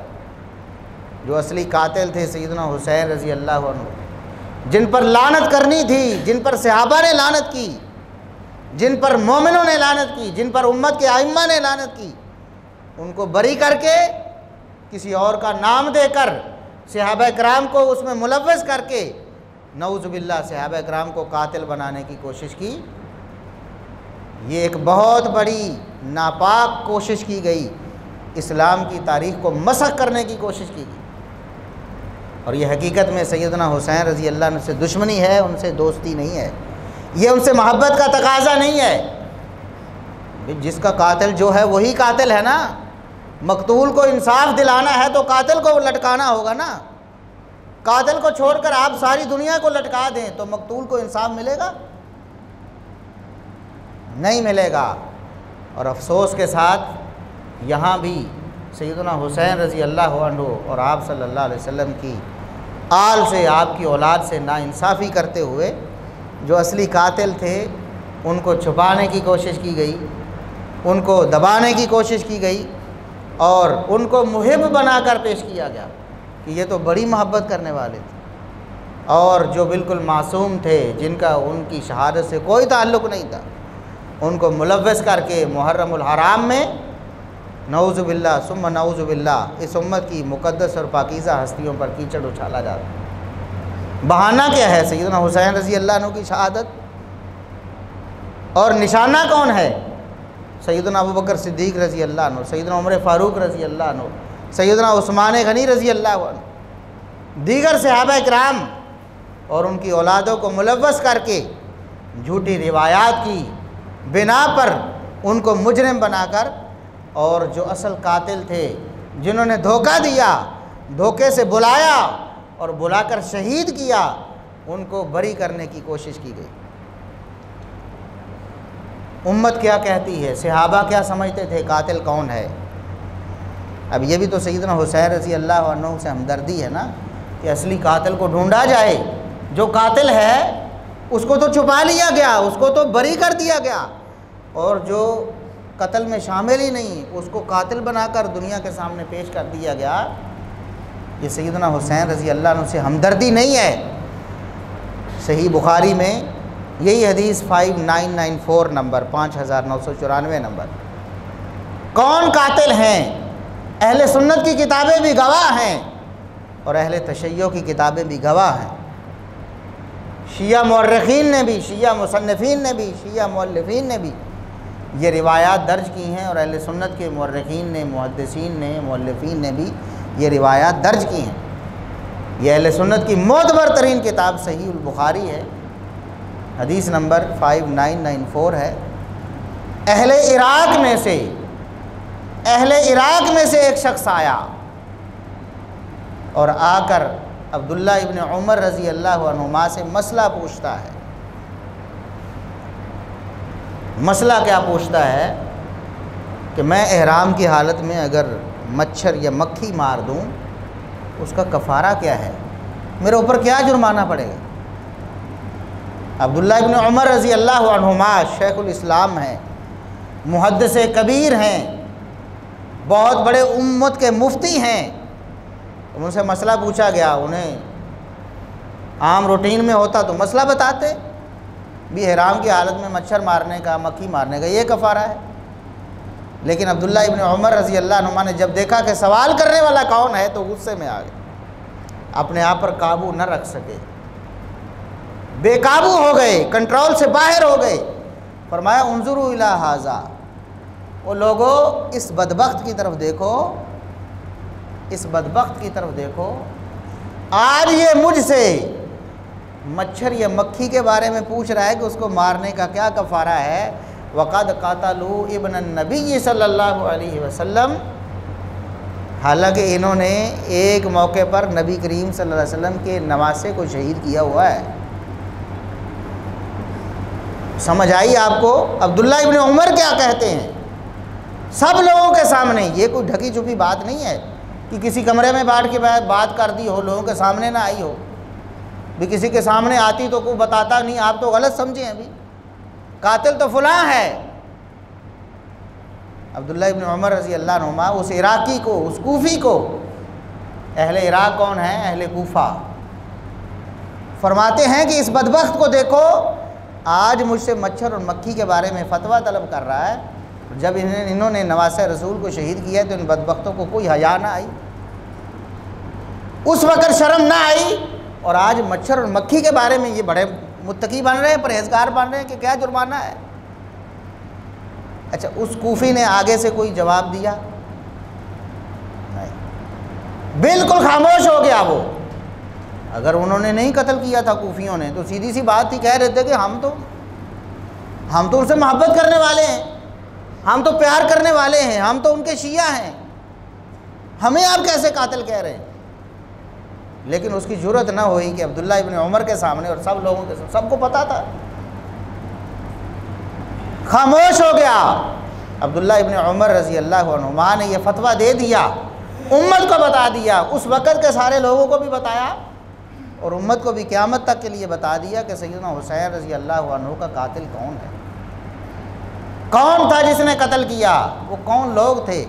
جو اصلی قاتل تھے سیدنا حسین رضی اللہ عنہ، جن پر لعنت کرنی تھی، جن پر صحابہ نے لعنت کی، جن پر مومنوں نے لعنت کی، جن پر امت کے ائمہ نے لعنت کی، ان کو بری کر کے کسی اور کا نام دے کر صحابہ کرام کو اس میں ملوث کر کے نعوذ باللہ صحابہ کرام کو قاتل بنانے کی کوشش کی۔ یہ ایک بہت بڑی ناپاک کوشش کی گئی، اسلام کی تاریخ کو مسخ کرنے کی کوشش کی گئی۔ اور یہ حقیقت میں سیدنا حسین رضی اللہ عنہ سے دشمنی ہے، ان سے دوستی نہیں ہے، یہ ان سے محبت کا تقاضا نہیں ہے۔ جس کا قاتل جو ہے وہی قاتل ہے نا، مقتول کو انصاف دلانا ہے تو قاتل کو لٹکانا ہوگا نا۔ قاتل کو چھوڑ کر آپ ساری دنیا کو لٹکا دیں تو مقتول کو انصاف ملے گا؟ نہیں ملے گا۔ اور افسوس کے ساتھ یہاں بھی سیدنا حسین رضی اللہ عنہ اور آپ صلی اللہ علیہ وسلم کی آل سے، آپ کی اولاد سے ناانصافی کرتے ہوئے جو اصلی قاتل تھے ان کو چھپانے کی کوشش کی گئی، ان کو دبانے کی کوشش کی گئی، اور ان کو محب بنا کر پیش کیا گیا کہ یہ تو بڑی محبت کرنے والے تھے، اور جو بالکل معصوم تھے، جن کا ان کی شہادت سے کوئی تعلق نہیں تھا، ان کو ملوث کر کے محرم الحرام میں نعوذ باللہ ثم نعوذ باللہ اس امت کی مقدس اور پاکیزہ ہستیوں پر کیچڑ اچھالا جاتا۔ بہانہ کیا ہے؟ سیدنا حسین رضی اللہ عنہ کی شہادت، اور نشانہ کون ہے؟ سیدنا ابوبکر صدیق رضی اللہ عنہ، سیدنا عمر فاروق رضی اللہ عنہ، سیدنا عثمان غنی رضی اللہ عنہ، دیگر صحابہ کرام، اور ان کی اولادوں کو ملوث کر کے جھوٹی روایات کی بنا پر ان کو مجرم بنا کر، اور جو اصل قاتل تھے جنہوں نے دھوکہ دیا، دھوکے سے بلایا اور بلا کر شہید کیا، ان کو بری کرنے کی کوشش کی گئی۔ امت کیا کہتی ہے، صحابہ کیا سمجھتے تھے قاتل کون ہے؟ اب یہ بھی تو سیدنا حسین رضی اللہ عنہ سے ہمدردی ہے نا، کہ اصلی قاتل کو ڈھونڈا جائے، جو قاتل ہے اس کو تو چھپا لیا گیا، اس کو تو بری کر دیا گیا، اور جو قتل میں شامل ہی نہیں اس کو قاتل بنا کر دنیا کے سامنے پیش کر دیا گیا۔ یہ سیدنا حسین رضی اللہ عنہ سے ہمدردی نہیں ہے۔ صحیح بخاری میں یہی حدیث 5994 نمبر 5994 نمبر۔ کون قاتل ہیں؟ اہل سنت کی کتابیں بھی گواہ ہیں اور اہل تشیع کی کتابیں بھی گواہ ہیں۔ شیعہ مورخین نے بھی، شیعہ مصنفین نے بھی، شیعہ مؤلفین نے بھی یہ روایات درج کی ہیں، اور اہل سنت کے مورخین نے، محدثین نے، مؤلفین نے بھی یہ روایات درج کی ہیں۔ یہ اہل سنت کی معتبر ترین کتاب صحیح البخاری ہے، حدیث نمبر 5994 ہے۔ اہل عراق میں سے ایک شخص آیا اور آ کر عبداللہ ابن عمر رضی اللہ عنہما سے مسئلہ پوچھتا ہے۔ مسئلہ کیا پوچھتا ہے کہ میں احرام کی حالت میں اگر مچھر یا مکھی مار دوں اس کا کفارہ کیا ہے، میرے اوپر کیا جرمانہ پڑے گا؟ عبداللہ ابن عمر رضی اللہ عنہما شیخ الاسلام ہیں، محدث کبیر ہیں، بہت بڑے امت کے مفتی ہیں۔ ان سے مسئلہ پوچھا گیا، انہیں عام روٹین میں ہوتا تو مسئلہ بتاتے بھی احرام کی حالت میں مچھر مارنے کا، مکھی مارنے کا یہ کفارہ ہے، لیکن عبداللہ ابن عمر رضی اللہ عنہما نے جب دیکھا کہ سوال کرنے والا کون ہے تو غصے میں آ گئے، اپنے آپ پر قابو نہ رکھ سکے، بے قابو ہو گئے، کنٹرول سے باہر ہو گئے۔ فرمایا انظروا الی ھذا، وہ لوگوں اس بدبخت کی طرف دیکھو، اس بدبخت کی طرف دیکھو، آج یہ مجھ سے مچھر یا مکھی کے بارے میں پوچھ رہا ہے کہ اس کو مارنے کا کیا کفارہ ہے۔ وقد قاتلوا ابن النبی صلی اللہ علیہ وسلم، حالانکہ انہوں نے ایک موقع پر نبی کریم صلی اللہ علیہ وسلم کے نواسے کو شہید کیا ہوا ہے۔ سمجھ آئی آپ کو عبداللہ ابن عمر کیا کہتے ہیں؟ سب لوگوں کے سامنے، یہ کوئی ڈھکی چھپی بات نہیں ہے کہ کسی کمرے میں بیٹھ کے بات کر دی ہو، لوگوں کے سامنے نہ آئی ہو، بھی کسی کے سامنے آتی تو کوئی بتاتا نہیں، آپ تو غلط سمجھیں ابھی، قاتل تو فلاں ہے۔ عبداللہ ابن عمر رضی اللہ عنہما اس عراقی کو، اس کوفی کو، اہل عراق کون ہیں؟ اہل کوفہ، فرماتے ہیں کہ اس بدبخت کو دیکھو، آج مجھ سے مچھر اور مکھی کے بارے میں فتویٰ طلب کر رہا ہے، جب انہوں نے نواسہ رسول کو شہید کیا تو ان بدبختوں کو کوئی حیا نہ آئی، اس وقت شرم نہ آئی، اور آج مچھر اور مکھی کے بارے میں یہ بڑے متقی بن رہے ہیں، پرہیزگار بن رہے ہیں کہ کیا جرمانہ ہے۔ اچھا، اس کوفی نے آگے سے کوئی جواب دیا؟ نہیں، بالکل خاموش ہو گیا وہ۔ اگر انہوں نے نہیں قتل کیا تھا کوفیوں نے تو سیدھی سی بات تھی، کہہ رہے تھے کہ ہم تو ان سے محبت کرنے والے ہیں، ہم تو پیار کرنے والے ہیں، ہم تو ان کے شیعہ ہیں، ہمیں آپ کیسے قاتل کہہ رہے ہیں؟ لیکن اس کی جرأت نہ ہوئی کہ عبداللہ ابن عمر کے سامنے اور سب لوگوں کے سامنے، سب کو پتا تھا، خاموش ہو گیا۔ عبداللہ ابن عمر رضی اللہ عنہما نے یہ فتویٰ دے دیا، امت کو بتا دیا، اس وقت کے سارے لوگوں کو بھی بتایا اور امت کو بھی قیامت تک کے لیے بتا دیا کہ سیدنا حسین رضی اللہ عنہ کا قاتل کون ہے، کون تھا جس نے قتل کیا، وہ کون لوگ تھے۔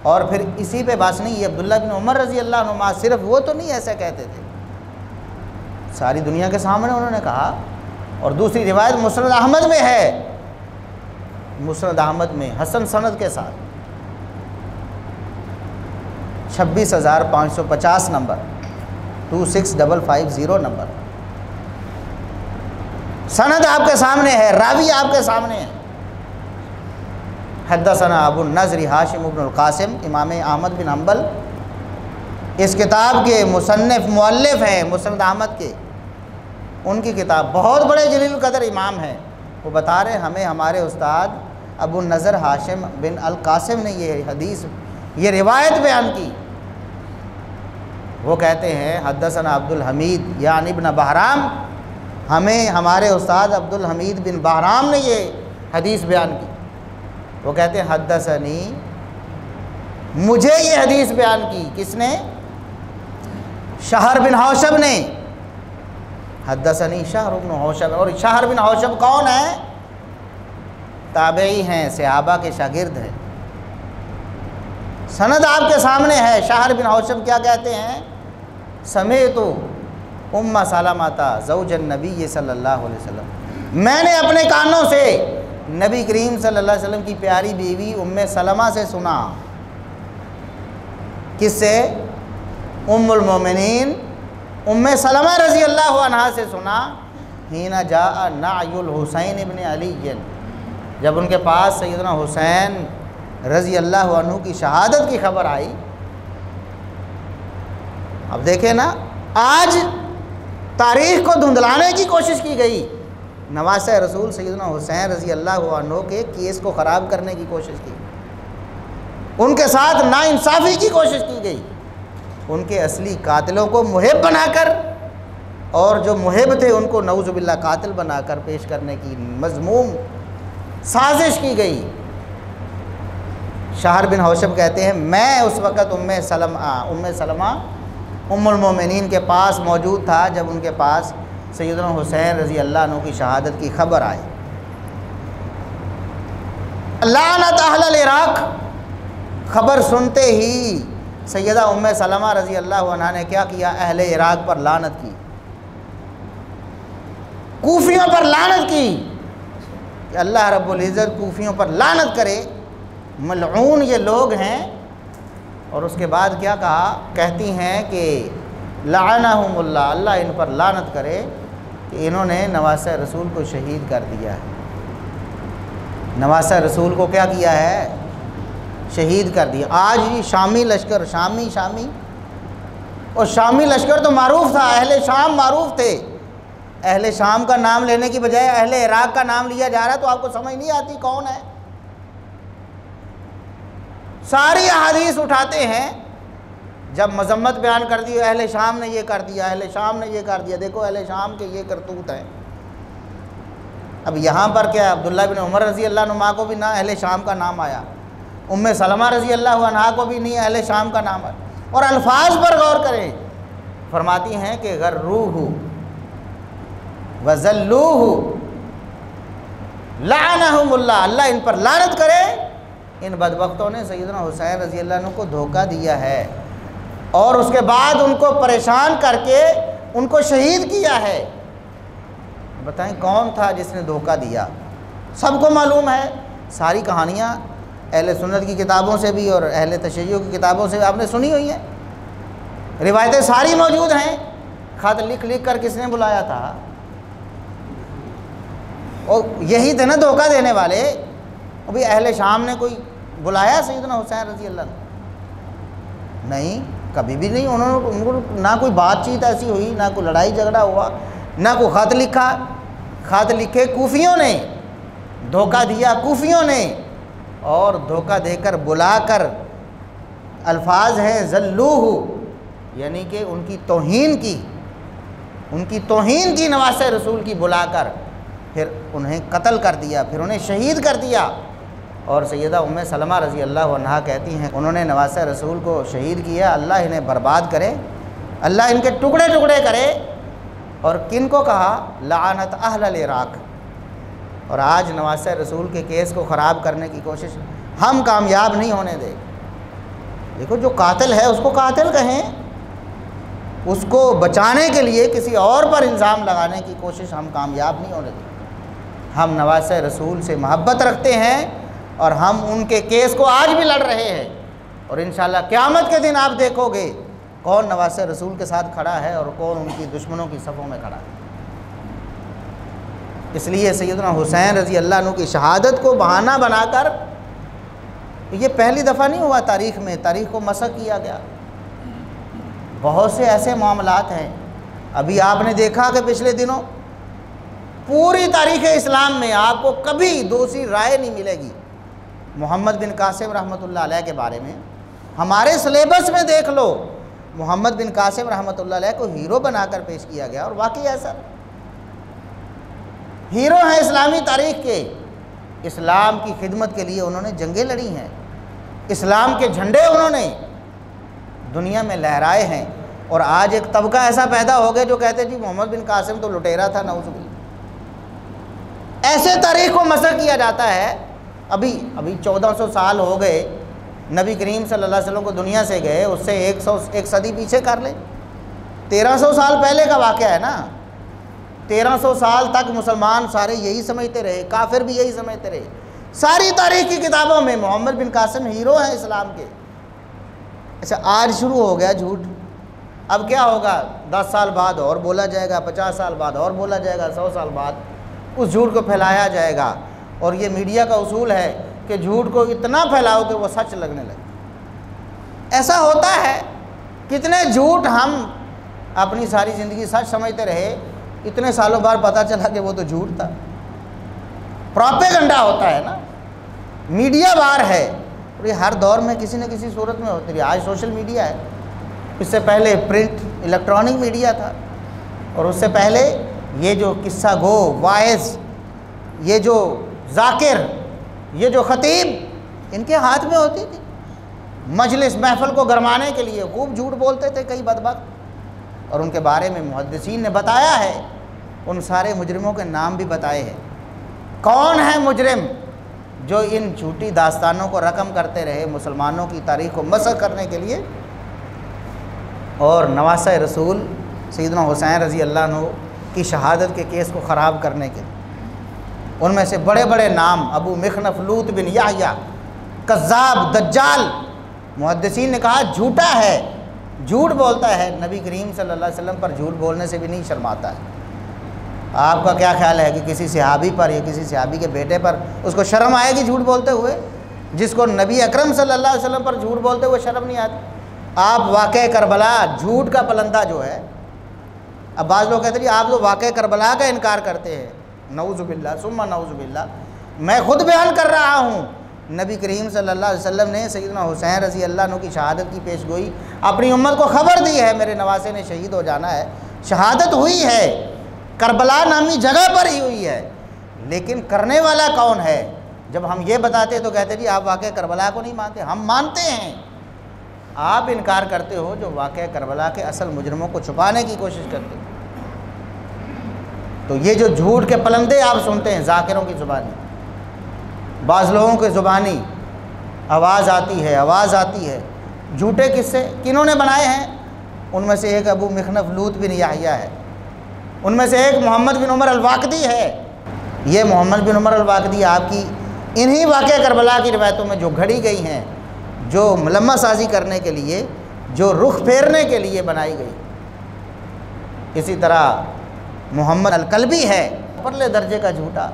اور پھر اسی پہ بس نہیں، یہ عبداللہ بن عمر رضی اللہ عنہما صرف وہ تو نہیں ایسے کہتے تھے، ساری دنیا کے سامنے انہوں نے کہا۔ اور دوسری روایت مسند احمد میں ہے، مسند احمد میں حسن سند کے ساتھ 26,550 نمبر، 26550 نمبر، سند آپ کے سامنے ہے، راوی آپ کے سامنے ہے۔ حدثنا ابو النضر ہاشم بن القاسم، امام احمد بن حنبل اس کتاب کے مصنف مؤلف ہیں، مسند احمد کے، ان کی کتاب، بہت بڑے جلیل القدر امام ہیں، وہ بتا رہے ہیں ہمیں ہمارے استاد ابو النضر ہاشم بن القاسم نے یہ حدیث، یہ روایت بیان کی۔ وہ کہتے ہیں حدثنا عبد الحمید یعنی ابن بہرام، ہمیں ہمارے استاد عبد الحمید بن بہرام نے یہ حدیث بیان کی۔ وہ کہتے ہیں حدثنی، مجھے یہ حدیث بیان کی، کس نے؟ شہر بن حوشب نے۔ حدثنی شہر بن حوشب، اور شہر بن حوشب کون ہے؟ تابعی ہیں، صحابہ کے شاگرد ہیں۔ سند آپ کے سامنے ہے۔ شہر بن حوشب کیا کہتے ہیں؟ سمیعت ام سلمۃ زوج النبی صلی اللہ علیہ وسلم، میں نے اپنے کانوں سے نبی کریم صلی اللہ علیہ وسلم کی پیاری بیوی ام سلمہ سے سنا۔ کس سے؟ ام المومنین ام سلمہ رضی اللہ عنہا سے سنا۔ حین جاء نعی الحسین ابن علی، جب ان کے پاس سیدنا حسین رضی اللہ عنہ کی شہادت کی خبر آئی۔ اب دیکھیں نا، آج تاریخ کو دھندلانے کی کوشش کی گئی، نواسہ رسول سیدنا حسین رضی اللہ عنہ کے کیس کو خراب کرنے کی کوشش کی، ان کے ساتھ ناانصافی کی کوشش کی گئی، ان کے اصلی قاتلوں کو محب بنا کر، اور جو محب تھے ان کو نعوذ باللہ قاتل بنا کر پیش کرنے کی مذموم سازش کی گئی۔ شہر بن حوشب کہتے ہیں میں اس وقت ام سلمہ ام المومنین کے پاس موجود تھا جب ان کے پاس سیدنا حسین رضی اللہ عنہ کی شہادت کی خبر آئی۔ لعنت اہل العراق، خبر سنتے ہی سیدہ ام سلمہ رضی اللہ عنہ نے کیا کیا؟ اہل عراق پر لعنت کی، کوفیوں پر لعنت کی کہ اللہ رب العزت کوفیوں پر لعنت کرے، ملعون یہ لوگ ہیں۔ اور اس کے بعد کیا کہا؟ کہتی ہیں کہ لعنہم اللہ، اللہ ان پر لعنت کرے کہ انہوں نے نواسہ رسول کو شہید کر دیا ہے۔ نواسہ رسول کو کیا کیا ہے؟ شہید کر دیا۔ آج ہی شامی لشکر، شامی اور شامی لشکر تو معروف تھا، اہل شام معروف تھے۔ اہل شام کا نام لینے کی بجائے اہل عراق کا نام لیا جا رہا ہے، تو آپ کو سمجھ نہیں آتی کون ہے۔ ساری احادیث اٹھاتے ہیں، جب مذمت بیان کر دی اہل شام نے یہ کر دیا، اہل شام نے یہ کر دیا، دیکھو اہل شام کے یہ کرتوت ہیں۔ اب یہاں پر کیا عبداللہ بن عمر رضی اللہ عنہ کو بھی نہ اہل شام کا نام آیا، ام سلمہ رضی اللہ عنہا کو بھی نہیں اہل شام کا نام آیا۔ اور الفاظ پر غور کریں، فرماتی ہیں کہ غروہ وذلوہ لعنہم اللہ، اللہ ان پر لعنت کرے، ان بدبختوں نے سیدنا حسین رضی اللہ عنہ کو دھوکہ دیا ہے، اور اس کے بعد ان کو پریشان کر کے ان کو شہید کیا ہے۔ بتائیں کون تھا جس نے دھوکہ دیا؟ سب کو معلوم ہے، ساری کہانیاں اہل سنت کی کتابوں سے بھی اور اہل تشیع کی کتابوں سے آپ نے سنی ہوئی ہیں، روایتیں ساری موجود ہیں۔ خط لکھ کر کس نے بلایا تھا؟ اور یہی تھے نا دھوکہ دینے والے۔ ابھی اہل شام نے کوئی بلایا سیدنا حسین رضی اللہ عنہ؟ نہیں، کبھی بھی نہیں۔ ان کو نہ کوئی بات چیت ایسی ہوئی، نہ کوئی لڑائی جھگڑا ہوا، نہ کوئی خط لکھا۔ خط لکھے کوفیوں نے، دھوکہ دیا کوفیوں نے، اور دھوکہ دے کر بلا کر، الفاظ ہیں ذلوہ، یعنی کہ ان کی توہین کی نواسہ رسول کی، بلا کر پھر انہیں قتل کر دیا، پھر انہیں شہید کر دیا۔ اور سیدہ ام سلمہ رضی اللہ عنہا کہتی ہیں انہوں نے نواسہ رسول کو شہید کیا، اللہ انہیں برباد کرے، اللہ ان کے ٹکڑے ٹکڑے کرے۔ اور کن کو کہا؟ لعنت اہل العراق۔ اور آج نواسہ رسول کے کیس کو خراب کرنے کی کوشش ہم کامیاب نہیں ہونے دیں۔ دیکھو جو قاتل ہے اس کو قاتل کہیں، اس کو بچانے کے لیے کسی اور پر الزام لگانے کی کوشش ہم کامیاب نہیں ہونے دیں۔ ہم نواسہ رسول سے محبت رکھتے ہیں، اور ہم ان کے کیس کو آج بھی لڑ رہے ہیں، اور انشاءاللہ قیامت کے دن آپ دیکھو گے کون نواسہ رسول کے ساتھ کھڑا ہے اور کون ان کی دشمنوں کی صفوں میں کھڑا ہے۔ اس لیے سیدنا حسین رضی اللہ عنہ کی شہادت کو بہانہ بنا کر، یہ پہلی دفعہ نہیں ہوا تاریخ میں، تاریخ کو مسخ کیا گیا۔ بہت سے ایسے معاملات ہیں، ابھی آپ نے دیکھا کہ پچھلے دنوں پوری تاریخ اسلام میں آپ کو کبھی دوسری رائے نہیں ملے گی محمد بن قاسم رحمۃ اللہ علیہ کے بارے میں ہمارے سلیبس میں دیکھ لو، محمد بن قاسم رحمۃ اللہ علیہ کو ہیرو بنا کر پیش کیا گیا، اور واقعی ایسا ہیرو ہیں اسلامی تاریخ کے۔ اسلام کی خدمت کے لیے انہوں نے جنگیں لڑی ہیں، اسلام کے جھنڈے انہوں نے دنیا میں لہرائے ہیں، اور آج ایک طبقہ ایسا پیدا ہو گیا جو کہتے جی محمد بن قاسم تو لٹیرا تھا، نعوذ باللہ۔ ایسے تاریخ کو مسخ کیا جاتا ہے۔ ابھی 1400 سال ہو گئے نبی کریم صلی اللہ علیہ وسلم کو دنیا سے گئے، اس سے ایک صدی پیچھے کر لیں، 1300 سال پہلے کا واقعہ ہے نا۔ 1300 سال تک مسلمان سارے یہی سمجھتے رہے، کافر بھی یہی سمجھتے رہے۔ ساری تاریخ کی کتابوں میں محمد بن قاسم ہیرو ہیں اسلام کے۔ اچھا آج شروع ہو گیا جھوٹ، اب کیا ہوگا؟ 10 سال بعد اور بولا جائے گا، 50 سال بعد اور بولا جائے گا، 100 سال بعد اس جھوٹ کو پھیلایا جائے گا۔ اور یہ میڈیا کا اصول ہے کہ جھوٹ کو اتنا پھیلاؤ کہ وہ سچ لگنے لگے۔ ایسا ہوتا ہے، کتنے جھوٹ ہم اپنی ساری زندگی سچ سمجھتے رہے، اتنے سالوں بعد پتہ چلا کہ وہ تو جھوٹ تھا۔ پروپیگنڈا ہوتا ہے نا، میڈیا وار ہے، اور یہ ہر دور میں کسی نہ کسی صورت میں ہوتی رہی۔ آج سوشل میڈیا ہے، اس سے پہلے پرنٹ الیکٹرانک میڈیا تھا، اور اس سے پہلے یہ جو قصہ گو، واعظ، یہ جو ذاکر، یہ جو خطیب، ان کے ہاتھ میں ہوتی تھی۔ مجلس محفل کو گرمانے کے لیے خوب جھوٹ بولتے تھے کئی بدبخت، اور ان کے بارے میں محدثین نے بتایا ہے، ان سارے مجرموں کے نام بھی بتائے ہیں۔ کون ہے مجرم جو ان جھوٹی داستانوں کو رقم کرتے رہے مسلمانوں کی تاریخ کو مسخ کرنے کے لیے، اور نواسہ رسول سیدنا حسین رضی اللہ عنہ کی شہادت کے کیس کو خراب کرنے کے لیے۔ ان میں سے بڑے بڑے نام ابو مخنف، لوط بن یحییٰ، کذاب، دجال، محدثین نے کہا جھوٹا ہے، جھوٹ بولتا ہے، نبی کریم صلی اللہ علیہ وسلم پر جھوٹ بولنے سے بھی نہیں شرماتا ہے۔ آپ کا کیا خیال ہے کہ کسی صحابی پر یا کسی صحابی کے بیٹے پر اس کو شرم آئے گی جھوٹ بولتے ہوئے، جس کو نبی اکرم صلی اللہ علیہ وسلم پر جھوٹ بولتے ہوئے شرم نہیں آتی؟ آپ واقعہ کربلا، جھوٹ کا پلندہ جو ہے، اب بعض لوگ کہتے ہیں جی آپ تو واقعہ کربلا کا انکار کرتے ہیں، نعوذ باللہ ثم نعوذ باللہ۔ میں خود بیان کر رہا ہوں، نبی کریم صلی اللہ علیہ وسلم نے سیدنا حسین رضی اللہ عنہ کی شہادت کی پیش گوئی اپنی امت کو خبر دی ہے، میرے نواسے نے شہید ہو جانا ہے، شہادت ہوئی ہے، کربلا نامی جگہ پر ہی ہوئی ہے، لیکن کرنے والا کون ہے؟ جب ہم یہ بتاتے تو کہتے جی آپ واقعہ کربلا کو نہیں مانتے۔ ہم مانتے ہیں، آپ انکار کرتے ہو جو واقعہ کربلا کے اصل مجرموں کو چھپانے کی کوشش کرتے ہو۔ تو یہ جو جھوٹ کے پلندے آپ سنتے ہیں ذاکروں کی زبانی، بعض لوگوں کے زبانی آواز آتی ہے، جھوٹے قصے کنہوں نے بنائے ہیں؟ ان میں سے ایک ابو مخنف لوط بن یحییٰ ہے، ان میں سے ایک محمد بن عمر الواقدی ہے۔ یہ محمد بن عمر الواقدی آپ کی انہی واقعہ کربلا کی روایتوں میں جو گھڑی گئی ہیں، جو ملمہ سازی کرنے کے لیے، جو رخ پھیرنے کے لیے بنائی گئی۔ اسی طرح محمد الکلبی ہے، پرلے درجے کا جھوٹا،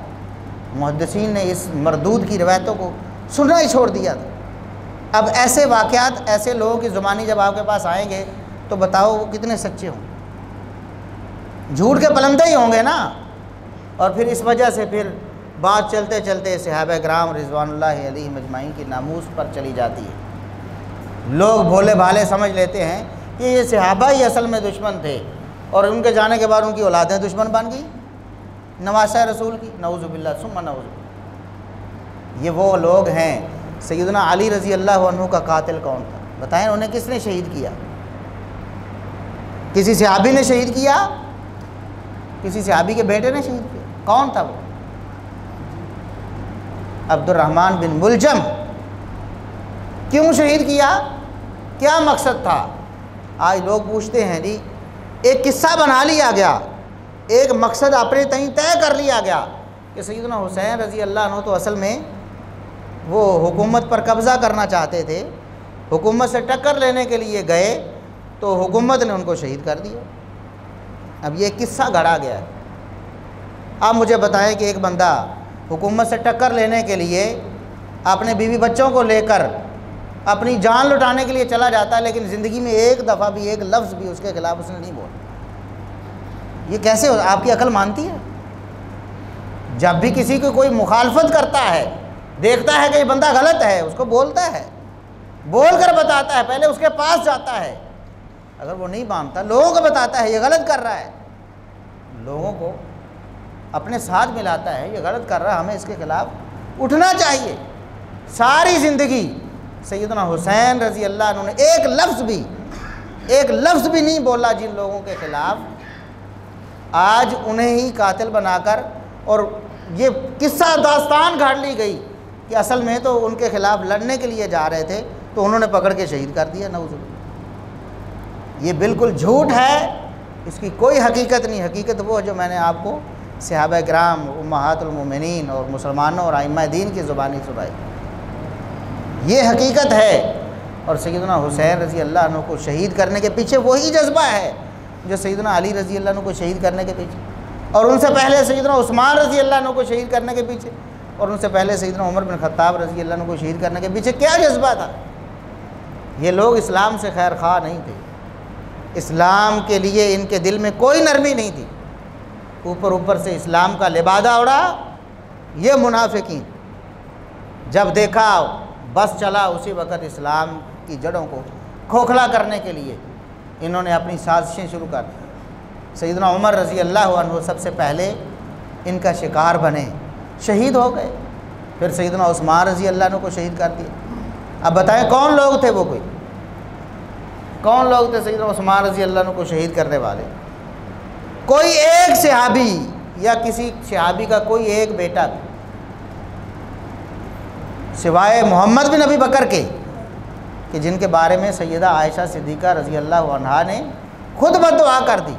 محدثین نے اس مردود کی روایتوں کو سننا ہی چھوڑ دیا تھا۔ اب ایسے واقعات، ایسے لوگوں کی زبانی جب آپ کے پاس آئیں گے تو بتاؤ وہ کتنے سچے ہوں؟ جھوٹ کے پلندے ہی ہوں گے نا۔ اور پھر اس وجہ سے پھر بات چلتے چلتے صحابہ کرام رضوان اللہ علیہم اجمعین کی ناموس پر چلی جاتی ہے۔ لوگ بھولے بھالے سمجھ لیتے ہیں کہ یہ صحابہ ہی اصل میں دشمن تھے، اور ان کے جانے کے بعد ان کی اولادیں دشمن بن گئی نواسہ رسول کی، نعوذ باللہ ثم نعوذ باللہ۔ یہ وہ لوگ ہیں۔ سیدنا علی رضی اللہ عنہ کا قاتل کون تھا؟ بتائیں انہیں کس نے شہید کیا؟ کسی صحابی نے شہید کیا؟ کسی صحابی کے بیٹے نے شہید کیا؟ کون تھا وہ؟ عبد الرحمن بن ملجم۔ کیوں شہید کیا؟ کیا مقصد تھا؟ آج لوگ پوچھتے ہیں جی ایک قصہ بنا لیا گیا، ایک مقصد اپنے تئیں طے کر لیا گیا کہ سیدنا حسین رضی اللہ عنہ تو اصل میں وہ حکومت پر قبضہ کرنا چاہتے تھے، حکومت سے ٹکر لینے کے لیے گئے تو حکومت نے ان کو شہید کر دیا۔ اب یہ قصہ گھڑا گیا ہے۔ آپ مجھے بتائیں کہ ایک بندہ حکومت سے ٹکر لینے کے لیے اپنے بیوی بچوں کو لے کر اپنی جان لٹانے کے لیے چلا جاتا ہے، لیکن زندگی میں ایک دفعہ بھی ایک لفظ بھی اس کے خلاف اس نے نہیں بولا۔ یہ کیسے ہو؟ آپ کی عقل مانتی ہے؟ جب بھی کسی کو کوئی مخالفت کرتا ہے دیکھتا ہے کہ یہ بندہ غلط ہے، اس کو بولتا ہے، بول کر بتاتا ہے، پہلے اس کے پاس جاتا ہے، اگر وہ نہیں مانتا لوگوں کو بتاتا ہے یہ غلط کر رہا ہے، لوگوں کو اپنے ساتھ ملاتا ہے، یہ غلط کر رہا ہے، ہمیں اس کے خلاف اٹھنا چاہیے۔ ساری زندگی سیدنا حسین رضی اللہ عنہ نے ایک لفظ بھی نہیں بولا جن لوگوں کے خلاف، آج انہیں ہی قاتل بنا کر، اور یہ قصہ داستان گھاڑ لی گئی کہ اصل میں تو ان کے خلاف لڑنے کے لیے جا رہے تھے تو انہوں نے پکڑ کے شہید کر دیا، نعوذ باللہ۔ یہ بالکل جھوٹ ہے، اس کی کوئی حقیقت نہیں۔ حقیقت وہ جو میں نے آپ کو صحابہ کرام، امہات المومنین اور مسلمانوں اور ائمہ دین کی زبانی سنائی، یہ حقیقت ہے۔ اور سیدنا حسین رضی اللہ عنہ کو شہید کرنے کے پیچھے وہی جذبہ ہے جو سیدنا علی رضی اللہ عنہ کو شہید کرنے کے پیچھے، اور ان سے پہلے سیدنا عثمان رضی اللہ عنہ کو شہید کرنے کے پیچھے، اور ان سے پہلے سیدنا عمر بن خطاب رضی اللہ عنہ کو شہید کرنے کے پیچھے کیا جذبہ تھا؟ یہ لوگ اسلام سے خیر خواہ نہیں تھے، اسلام کے لیے ان کے دل میں کوئی نرمی نہیں تھی، اوپر سے اسلام کا لبادہ اڑا۔ یہ منافقین جب دیکھا بس چلا، اسی وقت اسلام کی جڑوں کو کھوکھلا کرنے کے لیے انہوں نے اپنی سازشیں شروع کر دی۔ سیدنا عمر رضی اللہ عنہ سب سے پہلے ان کا شکار بنے، شہید ہو گئے، پھر سیدنا عثمان رضی اللہ عنہ کو شہید کر دیا۔ اب بتائیں کون لوگ تھے وہ؟ کون لوگ تھے سیدنا عثمان رضی اللہ عنہ کو شہید کرنے والے؟ کوئی ایک صحابی یا کسی صحابی کا کوئی ایک بیٹا بھی، سوائے محمد بن ابی بکر کے، کہ جن کے بارے میں سیدہ عائشہ صدیقہ رضی اللہ عنہا نے خود بددعا کر دی،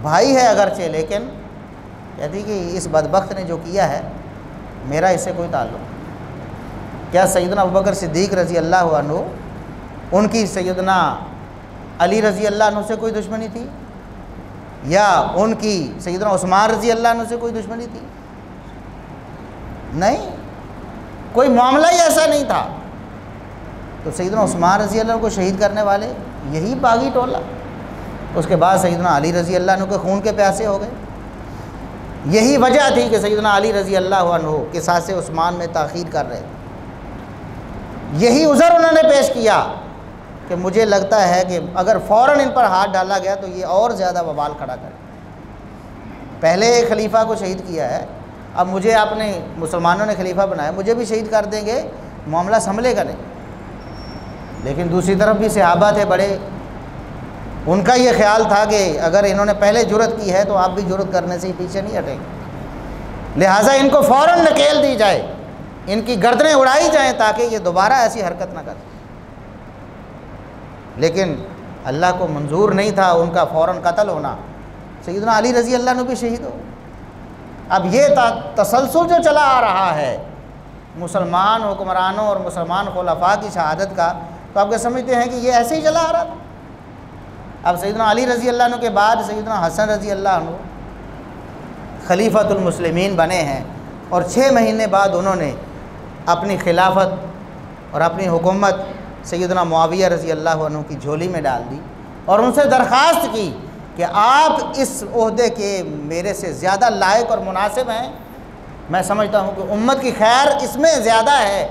بھائی ہے اگرچہ، لیکن کہتی کہ اس بدبخت نے جو کیا ہے میرا اس سے کوئی تعلق نہیں۔ کیا سیدنا ابوبکر صدیق رضی اللہ عنہ ان کی سیدنا علی رضی اللہ عنہ سے کوئی دشمنی تھی، یا ان کی سیدنا عثمان رضی اللہ عنہ سے کوئی دشمنی تھی؟ نہیں، کوئی معاملہ ہی ایسا نہیں تھا۔ تو سیدنا عثمان رضی اللہ عنہ کو شہید کرنے والے یہی باغی ٹولہ، اس کے بعد سیدنا علی رضی اللہ عنہ کے خون کے پیاسے ہو گئے۔ یہی وجہ تھی کہ سیدنا علی رضی اللہ عنہ قصاص عثمان میں تاخیر کر رہے، یہی عذر انہوں نے پیش کیا کہ مجھے لگتا ہے کہ اگر فوراً ان پر ہاتھ ڈالا گیا تو یہ اور زیادہ وبال کھڑا کرے۔ پہلے ایک خلیفہ کو شہید کیا ہے، اب مجھے آپ نے مسلمانوں نے خلیفہ بنایا، مجھے بھی شہید کر دیں گے، معاملہ سنبھلے گا نہیں۔ لیکن دوسری طرف بھی صحابہ تھے بڑے، ان کا یہ خیال تھا کہ اگر انہوں نے پہلے جرأت کی ہے تو آپ بھی جرأت کرنے سے ہی پیچھے نہیں ہٹیں گے، لہٰذا ان کو فوراً نکیل دی جائے، ان کی گردنیں اڑائی جائیں تاکہ یہ دوبارہ ایسی حرکت نہ کریں۔ لیکن اللہ کو منظور نہیں تھا ان کا فوراً قتل ہونا، سیدنا علی رضی اللہ عنہ بھی شہید ہو۔ اب یہ تسلسل جو چلا آ رہا ہے مسلمان حکمرانوں اور مسلمان خلفاء کی شہادت کا، تو آپ کے سمجھتے ہیں کہ یہ ایسے ہی چلا آ رہا تھا؟ اب سیدنا علی رضی اللہ عنہ کے بعد سیدنا حسن رضی اللہ عنہ خلیفۃ المسلمین بنے ہیں، اور 6 مہینے بعد انہوں نے اپنی خلافت اور اپنی حکومت سیدنا معاویہ رضی اللہ عنہ کی جھولی میں ڈال دی، اور ان سے درخواست کی کہ آپ اس عہدے کے میرے سے زیادہ لائق اور مناسب ہیں، میں سمجھتا ہوں کہ امت کی خیر اس میں زیادہ ہے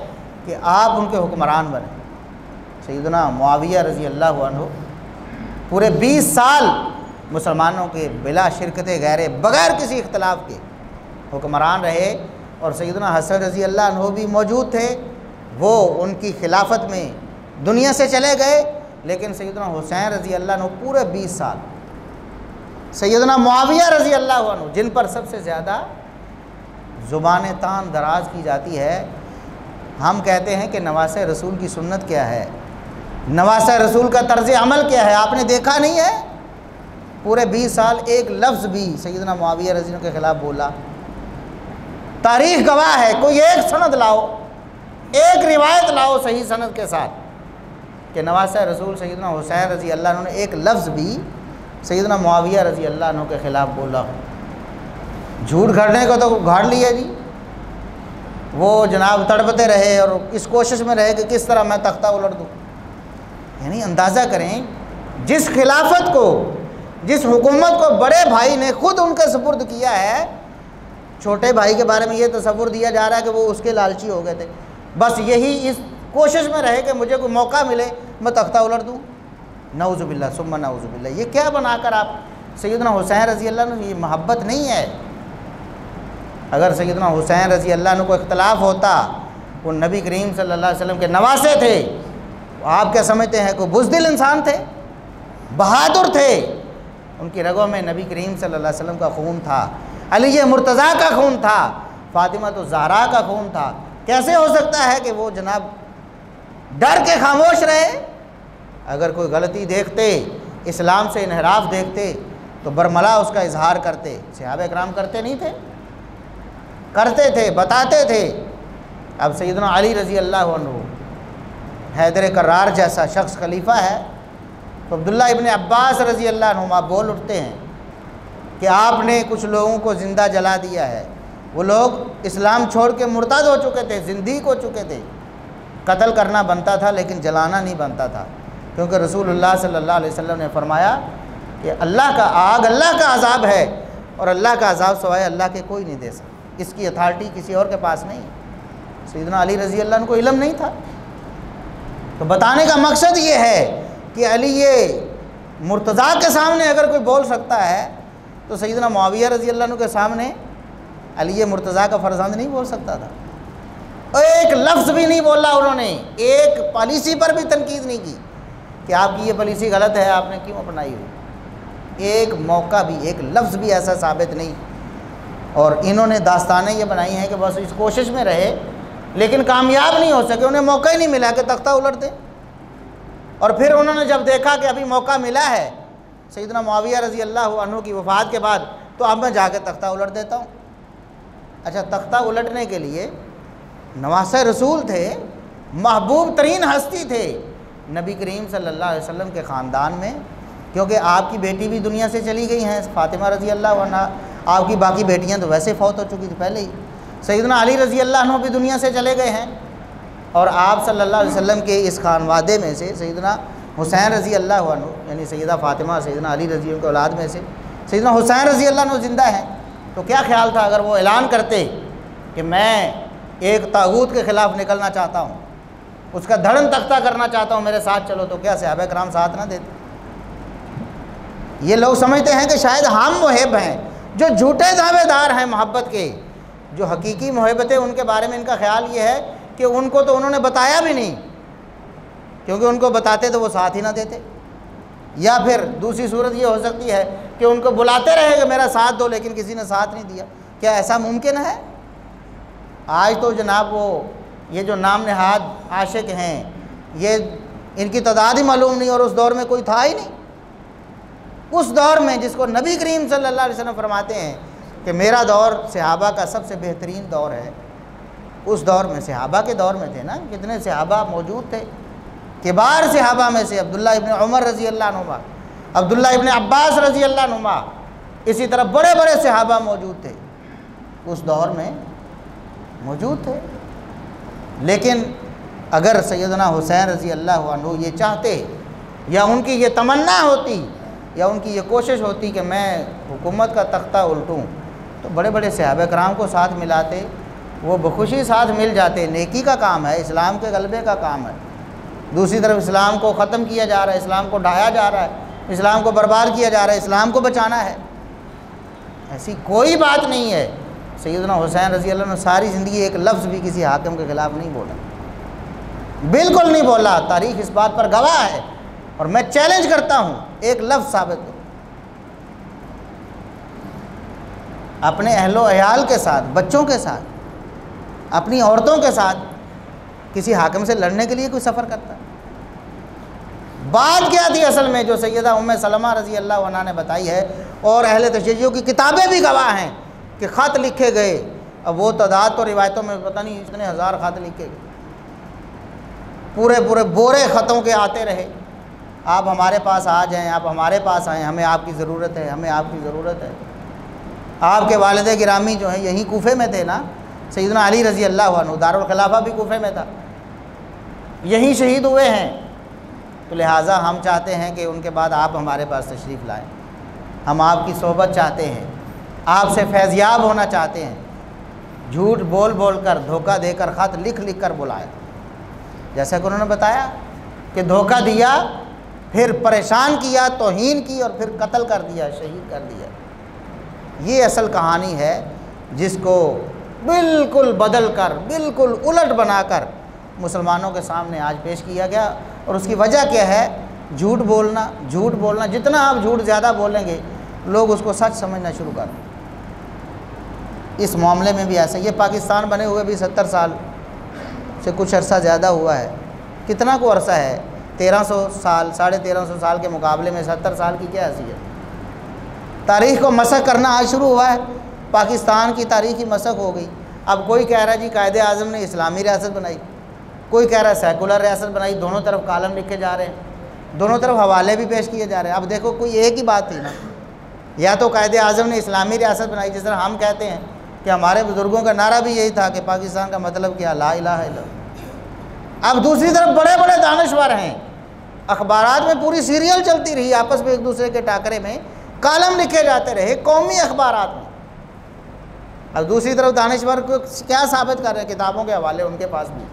کہ آپ ان کے حکمران بنیں۔ سیدنا معاویہ رضی اللہ عنہ پورے 20 سال مسلمانوں کے بلا شرکت غیرے، بغیر کسی اختلاف کے حکمران رہے، اور سیدنا حسن رضی اللہ عنہ بھی موجود تھے، وہ ان کی خلافت میں دنیا سے چلے گئے، لیکن سیدنا حسین رضی اللہ عنہ پورے 20 سال، سیدنا معاویہ رضی اللہ عنہ جن پر سب سے زیادہ زبان تان دراز کی جاتی ہے، ہم کہتے ہیں کہ نواسہ رسول کی سنت کیا ہے، نواسہ رسول کا طرز عمل کیا ہے، آپ نے دیکھا نہیں ہے؟ پورے 20 سال ایک لفظ بھی سیدنا معاویہ رضی اللہ عنہ کے خلاف بولا؟ تاریخ گواہ ہے، کوئی ایک سند لاؤ، ایک روایت لاؤ صحیح سند کے ساتھ کہ نواسہ رسول سیدنا حسین رضی اللہ عنہ نے ایک لفظ بھی سیدنا معاویہ رضی اللہ عنہ کے خلاف بولا۔ جھوٹ گھڑنے کو تو گھاڑ لیا جی، وہ جناب تڑپتے رہے اور اس کوشش میں رہے کہ کس طرح میں تختہ الٹ دوں۔ یعنی اندازہ کریں، جس خلافت کو، جس حکومت کو بڑے بھائی نے خود ان کے سپرد کیا ہے، چھوٹے بھائی کے بارے میں یہ تصور دیا جا رہا ہے کہ وہ اس کے لالچی ہو گئے تھے، بس یہی اس کوشش میں رہے کہ مجھے کوئی موقع ملے میں تختہ الٹ دوں۔ نعوذ باللہ ثم نعوذ باللہ، یہ کیا بنا کر آپ سیدنا حسین رضی اللہ عنہ، یہ محبت نہیں ہے۔ اگر سیدنا حسین رضی اللہ عنہ کو اختلاف ہوتا، وہ نبی کریم صلی اللہ علیہ وسلم کے نواسے تھے، آپ کیا سمجھتے ہیں کوئی بزدل انسان تھے؟ بہادر تھے، ان کی رگوں میں نبی کریم صلی اللہ علیہ وسلم کا خون تھا، علی مرتضیٰ کا خون تھا، فاطمہ الزہرا کا خون تھا۔ کیسے ہو سکتا ہے کہ وہ جناب ڈر کے خاموش رہے؟ اگر کوئی غلطی دیکھتے، اسلام سے انحراف دیکھتے تو برملا اس کا اظہار کرتے۔ صحابہ کرام کرتے نہیں تھے؟ کرتے تھے، بتاتے تھے۔ اب سیدنا علی رضی اللہ عنہ، حیدر کرار جیسا شخص خلیفہ ہے، تو عبداللہ ابن عباس رضی اللہ عنہما بول اٹھتے ہیں کہ آپ نے کچھ لوگوں کو زندہ جلا دیا ہے۔ وہ لوگ اسلام چھوڑ کے مرتد ہو چکے تھے، زندیق ہو چکے تھے۔ قتل کرنا بنتا تھا لیکن جلانا نہیں بنتا تھا، کیونکہ رسول اللہ صلی اللہ علیہ وسلم نے فرمایا کہ اللہ کا آگ اللہ کا عذاب ہے، اور اللہ کا عذاب سوائے اللہ کے کوئی نہیں دے سکتا، اس کی اتھارٹی کسی اور کے پاس نہیں۔ سیدنا علی رضی اللہ عنہ کو علم نہیں تھا۔ تو بتانے کا مقصد یہ ہے کہ علی یہ مرتضیٰ کے سامنے اگر کوئی بول سکتا ہے تو سیدنا معاویہ رضی اللہ عنہ کے سامنے علی مرتضیٰ کا فرزند نہیں بول سکتا تھا۔ اور ایک لفظ بھی نہیں بولا انہوں نے، ایک پالیسی پر بھی تنقید نہیں کی کہ آپ کی یہ پالیسی غلط ہے، آپ نے کیوں اپنائی ہوئی۔ ایک موقع بھی، ایک لفظ بھی ایسا ثابت نہیں۔ اور انہوں نے داستانیں یہ بنائی ہیں کہ بس اس کوشش میں رہے لیکن کامیاب نہیں ہو سکے، انہیں موقع ہی نہیں ملا کہ تختہ الٹ دیں۔ اور پھر انہوں نے جب دیکھا کہ ابھی موقع ملا ہے سیدنا معاویہ رضی اللہ عنہ کی وفات کے بعد، تو اب میں جا کے تختہ الٹ دیتا ہوں۔ اچھا، تختہ الٹنے کے لیے نواسہ رسول تھے، محبوب ترین ہستی تھے نبی کریم صلی اللہ علیہ وسلم کے خاندان میں، کیونکہ آپ کی بیٹی بھی دنیا سے چلی گئی ہیں فاطمہ رضی اللہ عنہ، آپ کی باقی بیٹیاں تو ویسے فوت ہو چکی تھی پہلے ہی، سیدنا علی رضی اللہ عنہ بھی دنیا سے چلے گئے ہیں، اور آپ صلی اللہ علیہ وسلم کے اس خانوادے میں سے سیدنا حسین رضی اللہ عنہ، یعنی سیدہ فاطمہ سیدنا علی رضی اللہ کے اولاد میں سے سیدنا حسین رضی اللہ عنہ زندہ ہیں۔ تو کیا خیال تھا اگر وہ اعلان کرتے کہ میں ایک طاغوت کے خلاف نکلنا چاہتا ہوں، اس کا دھڑن تختہ کرنا چاہتا ہوں، میرے ساتھ چلو، تو کیا صحابہ کرام ساتھ نہ دیتے؟ یہ لوگ سمجھتے ہیں کہ شاید ہم محب ہیں، جو جھوٹے دعوے دار ہیں محبت کے، جو حقیقی محبت ہے ان کے بارے میں ان کا خیال یہ ہے کہ ان کو تو انہوں نے بتایا بھی نہیں، کیونکہ ان کو بتاتے تو وہ ساتھ ہی نہ دیتے۔ یا پھر دوسری صورت یہ ہو سکتی ہے کہ ان کو بلاتے رہے کہ میرا ساتھ دو، لیکن کسی نے ساتھ نہیں دیا۔ کیا ایسا ممکن ہے؟ آج تو جناب وہ یہ جو نام نہاد عاشق ہیں، یہ ان کی تعداد ہی معلوم نہیں، اور اس دور میں کوئی تھا ہی نہیں۔ اس دور میں جس کو نبی کریم صلی اللہ علیہ وسلم فرماتے ہیں کہ میرا دور صحابہ کا سب سے بہترین دور ہے، اس دور میں صحابہ کے دور میں تھے نا، کتنے صحابہ موجود تھے، کبار صحابہ میں سے عبداللہ ابن عمر رضی اللہ عنہما، عبداللہ ابن عباس رضی اللہ عنہما، اسی طرح بڑے بڑے صحابہ موجود تھے، اس دور میں موجود تھے۔ لیکن اگر سیدنا حسین رضی اللہ عنہ یہ چاہتے، یا ان کی یہ تمنا ہوتی، یا ان کی یہ کوشش ہوتی کہ میں حکومت کا تختہ الٹوں، تو بڑے بڑے صحابہ کرام کو ساتھ ملاتے، وہ بخوشی ساتھ مل جاتے۔ نیکی کا کام ہے، اسلام کے غلبے کا کام ہے۔ دوسری طرف اسلام کو ختم کیا جا رہا ہے، اسلام کو ڈھایا جا رہا ہے، اسلام کو برباد کیا جا رہا ہے، اسلام کو بچانا ہے۔ ایسی کوئی بات نہیں ہے۔ سیدنا حسین رضی اللہ عنہ ساری زندگی ایک لفظ بھی کسی حاکم کے خلاف نہیں بولا، بالکل نہیں بولا۔ تاریخ اس بات پر گواہ ہے، اور میں چیلنج کرتا ہوں ایک لفظ ثابت ہو۔ اپنے اہل و عیال کے ساتھ، بچوں کے ساتھ، اپنی عورتوں کے ساتھ کسی حاکم سے لڑنے کے لیے کوئی سفر کرتا؟ بات کیا تھی اصل میں جو سیدہ ام سلمہ رضی اللہ عنہا نے بتائی ہے، اور اہل تشیع کی کتابیں بھی گواہ ہیں کہ خط لکھے گئے۔ اب وہ تعداد تو روایتوں میں پتہ نہیں اتنے ہزار خط لکھے گئے، پورے بورے خطوں کے آتے رہے، آپ ہمارے پاس آ جائیں، آپ ہمارے پاس آئیں، ہمیں آپ کی ضرورت ہے، ہمیں آپ کی ضرورت ہے۔ آپ کے والد گرامی جو ہیں یہیں کوفے میں تھے نا، سیدنا علی رضی اللہ عنہ، دارالخلافہ بھی کوفے میں تھا، یہیں شہید ہوئے ہیں۔ تو لہٰذا ہم چاہتے ہیں کہ ان کے بعد آپ ہمارے پاس تشریف لائیں، ہم آپ کی صحبت چاہتے ہیں، آپ سے فیضیاب ہونا چاہتے ہیں۔ جھوٹ بول بول کر، دھوکہ دے کر، خط لکھ لکھ کر بلایا، جیسا کہ انہوں نے بتایا کہ دھوکہ دیا، پھر پریشان کیا، توہین کی، اور پھر قتل کر دیا، شہید کر دیا۔ یہ اصل کہانی ہے جس کو بالکل بدل کر، بالکل الٹ بنا کر مسلمانوں کے سامنے آج پیش کیا گیا۔ اور اس کی وجہ کیا ہے؟ جھوٹ بولنا، جھوٹ بولنا۔ جتنا آپ جھوٹ زیادہ بولیں گے لوگ اس کو سچ سمجھنا شروع کر دیں۔ اس معاملے میں بھی ایسا، یہ پاکستان بنے ہوئے بھی 70 سال سے کچھ عرصہ زیادہ ہوا ہے۔ کتنا کو عرصہ ہے؟ 1300 سال، 1350 سال کے مقابلے میں 70 سال کی کیا حیثیت؟ تاریخ کو مسخ کرنا آج شروع ہوا ہے، پاکستان کی تاریخ کی مسخ ہو گئی۔ اب کوئی کہہ رہا ہے جی قائد اعظم نے اسلامی ریاست بنائی، کوئی کہہ رہا ہے سیکولر ریاست بنائی، دونوں طرف کالم لکھے جا رہے ہیں، دونوں طرف حوالے بھی پیش کیے جا رہے ہیں۔ اب دیکھو کوئی ایک ہی بات تھی نا، یا تو قائد اعظم نے اسلامی ریاست بنائی، جس طرح ہم کہتے ہیں کہ ہمارے بزرگوں کا نعرہ بھی یہی تھا کہ پاکستان کا مطلب کیا؟ لا الہ الا اللہ۔ اب دوسری طرف بڑے بڑے دانشور ہیں، اخبارات میں پوری سیریل چلتی رہی، آپس میں ایک دوسرے کے ٹاکرے میں کالم لکھے جاتے رہے قومی اخبارات میں۔ اب دوسری طرف دانشور کو کیا ثابت کر رہے ہیں؟ کتابوں کے حوالے ان کے پاس بھی،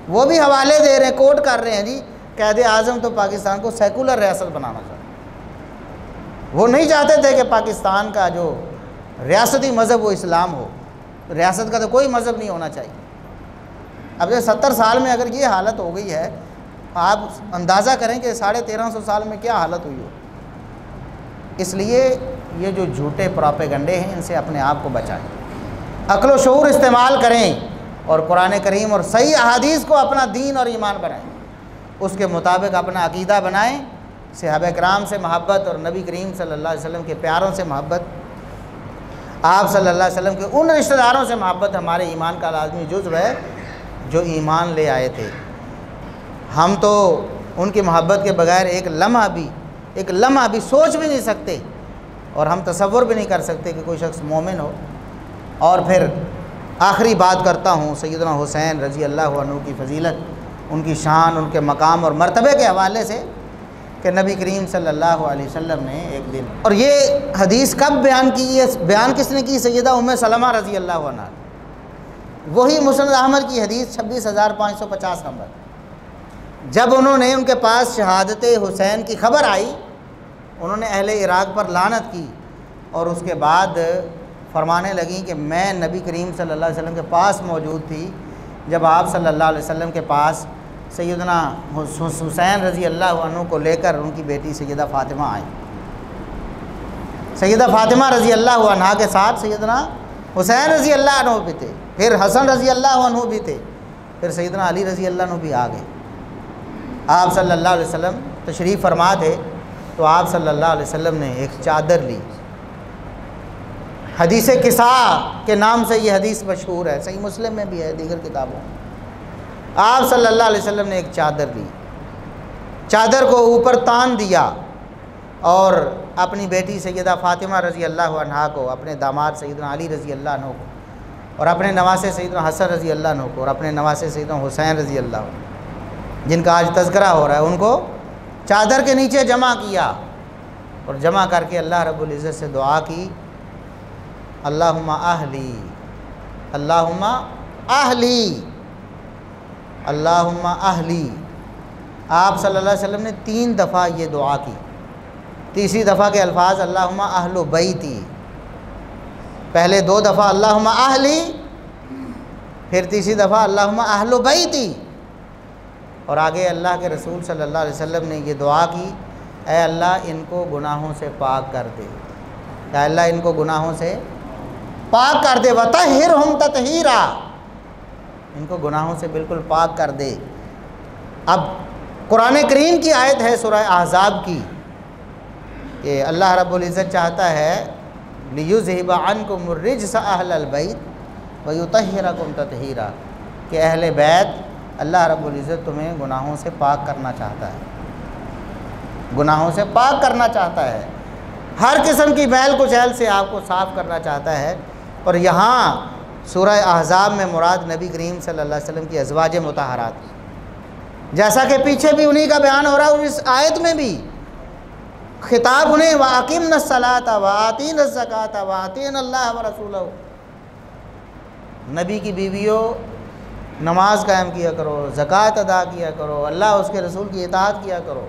وہ بھی حوالے دے رہے ہیں، کوٹ کر رہے ہیں جی قائد اعظم تو پاکستان کو سیکولر ریاست بنانا چاہتے، وہ نہیں چاہتے تھے کہ پاکستان کا جو ریاستی مذہب وہ اسلام ہو، ریاست کا تو کوئی مذہب نہیں ہونا چاہیے۔ اب یہ 70 سال میں اگر یہ حالت ہو گئی ہے، آپ اندازہ کریں کہ 1350 سال میں کیا حالت ہوئی ہو۔ اس لیے یہ جو جھوٹے پراپیگنڈے ہیں ان سے اپنے آپ کو بچائیں، عقل و شعور استعمال کریں، اور قرآن کریم اور صحیح احادیث کو اپنا دین اور ایمان بنائیں، اس کے مطابق اپنا عقیدہ بنائیں، صحابہ کرام سے محبت اور نبی کریم صلی اللہ علیہ وسلم کے پیاروں سے محبت، آپ صلی اللہ علیہ وسلم کے ان رشتہ داروں سے محبت ہمارے ایمان کا لازمی جزو ہے جو ایمان لے آئے تھے۔ ہم تو ان کی محبت کے بغیر ایک لمحہ بھی سوچ بھی نہیں سکتے، اور ہم تصور بھی نہیں کر سکتے کہ کوئی شخص مومن ہو۔ اور پھر آخری بات کرتا ہوں سیدنا حسین رضی اللہ عنہ کی فضیلت، ان کی شان، ان کے مقام اور مرتبے کے حوالے سے، کہ نبی کریم صلی اللہ علیہ وسلم نے ایک دن، اور یہ حدیث کب بیان کی ہے؟ بیان کس نے کی؟ سیدہ ام سلمہ رضی اللہ عنہ، وہی مسند احمد کی حدیث 26,550 نمبر۔ جب انہوں نے، ان کے پاس شہادت حسین کی خبر آئی، انہوں نے اہل عراق پر لعنت کی، اور اس کے بعد فرمانے لگیں کہ میں نبی کریم صلی اللہ علیہ وسلم کے پاس موجود تھی جب آپ صلی اللہ علیہ وسلم کے پاس سیدنا حسین رضی اللہ عنہ کو لے کر ان کی بیٹی سیدہ فاطمہ آئیں۔ سیدہ فاطمہ رضی اللہ عنہ کے ساتھ سیدنا حسین رضی اللہ عنہ بھی تھے، پھر حسن رضی اللہ عنہ بھی تھے، پھر سیدنا علی رضی اللہ عنہ بھی آ گئے۔ آپ صلی اللہ علیہ وسلم تشریف فرما تھے تو آپ صلی اللہ علیہ وسلم نے ایک چادر لی، حدیث کساء کے نام سے یہ حدیث مشہور ہے، صحیح مسلم میں بھی ہے، دیگر کتابوں میں۔ آپ صلی اللہ علیہ وسلم نے ایک چادر لی، چادر کو اوپر تان دیا، اور اپنی بیٹی سیدہ فاطمہ رضی اللہ عنہا کو، اپنے داماد سیدنا علی رضی اللہ عنہ کو، اور اپنے نواسے سیدنا حسن رضی اللہ عنہ کو، اور اپنے نواسے سیدنا حسین رضی اللہ عنہ، جن کا آج تذکرہ ہو رہا ہے، ان کو چادر کے نیچے جمع کیا، اور جمع کر کے اللہ رب العزت سے دعا کی، اللہم اہلی، اللہم اہلی، اللہم اہلی۔ آپ صلی اللہ علیہ وسلم نے 3 دفعہ یہ دعا کی۔ تیسری دفعہ کے الفاظ اللہم اہل بیتی، پہلے 2 دفعہ اللہم اہلی، پھر تیسری دفعہ اللہم اہل بیتی، اور آگے اللہ کے رسول صلی اللہ علیہ وسلم نے یہ دعا کی، اے اللہ ان کو گناہوں سے پاک کر دے، اے اللہ ان کو گناہوں سے پاک کر دے، وطہرہم تطہیرا، ان کو گناہوں سے بالکل پاک کر دے۔ اب قرآن کریم کی آیت ہے سورہ احزاب کی کہ اللہ رب العزت چاہتا ہے لِيُذْهِبَ عَنْكُمُ الرِّجْسَ أَهْلَ الْبَيْتِ وَيُطَهِّرَكُمْ تَطْهِيرًا، کہ اہل بیت اللہ رب العزت تمہیں گناہوں سے پاک کرنا چاہتا ہے، گناہوں سے پاک کرنا چاہتا ہے، ہر قسم کی میل کچیل سے آپ کو صاف کرنا چاہتا ہے۔ اور یہاں سورہ احزاب میں مراد نبی کریم صلی اللہ علیہ وسلم کی ازواج مطہرات، جیسا کہ پیچھے بھی انہی کا بیان ہو رہا ہے، اور اس آیت میں بھی خطاب انہیں وَأَقِمْنَا الصَّلَاةَ وَآتِينَا الزَّكَاةَ وَأَطِيعْنَا اللَّهَ وَرَسُولَهُ، نبی کی بیویوں نماز قائم کیا کرو، زکوٰۃ ادا کیا کرو، اللہ اس کے رسول کی اطاعت کیا کرو۔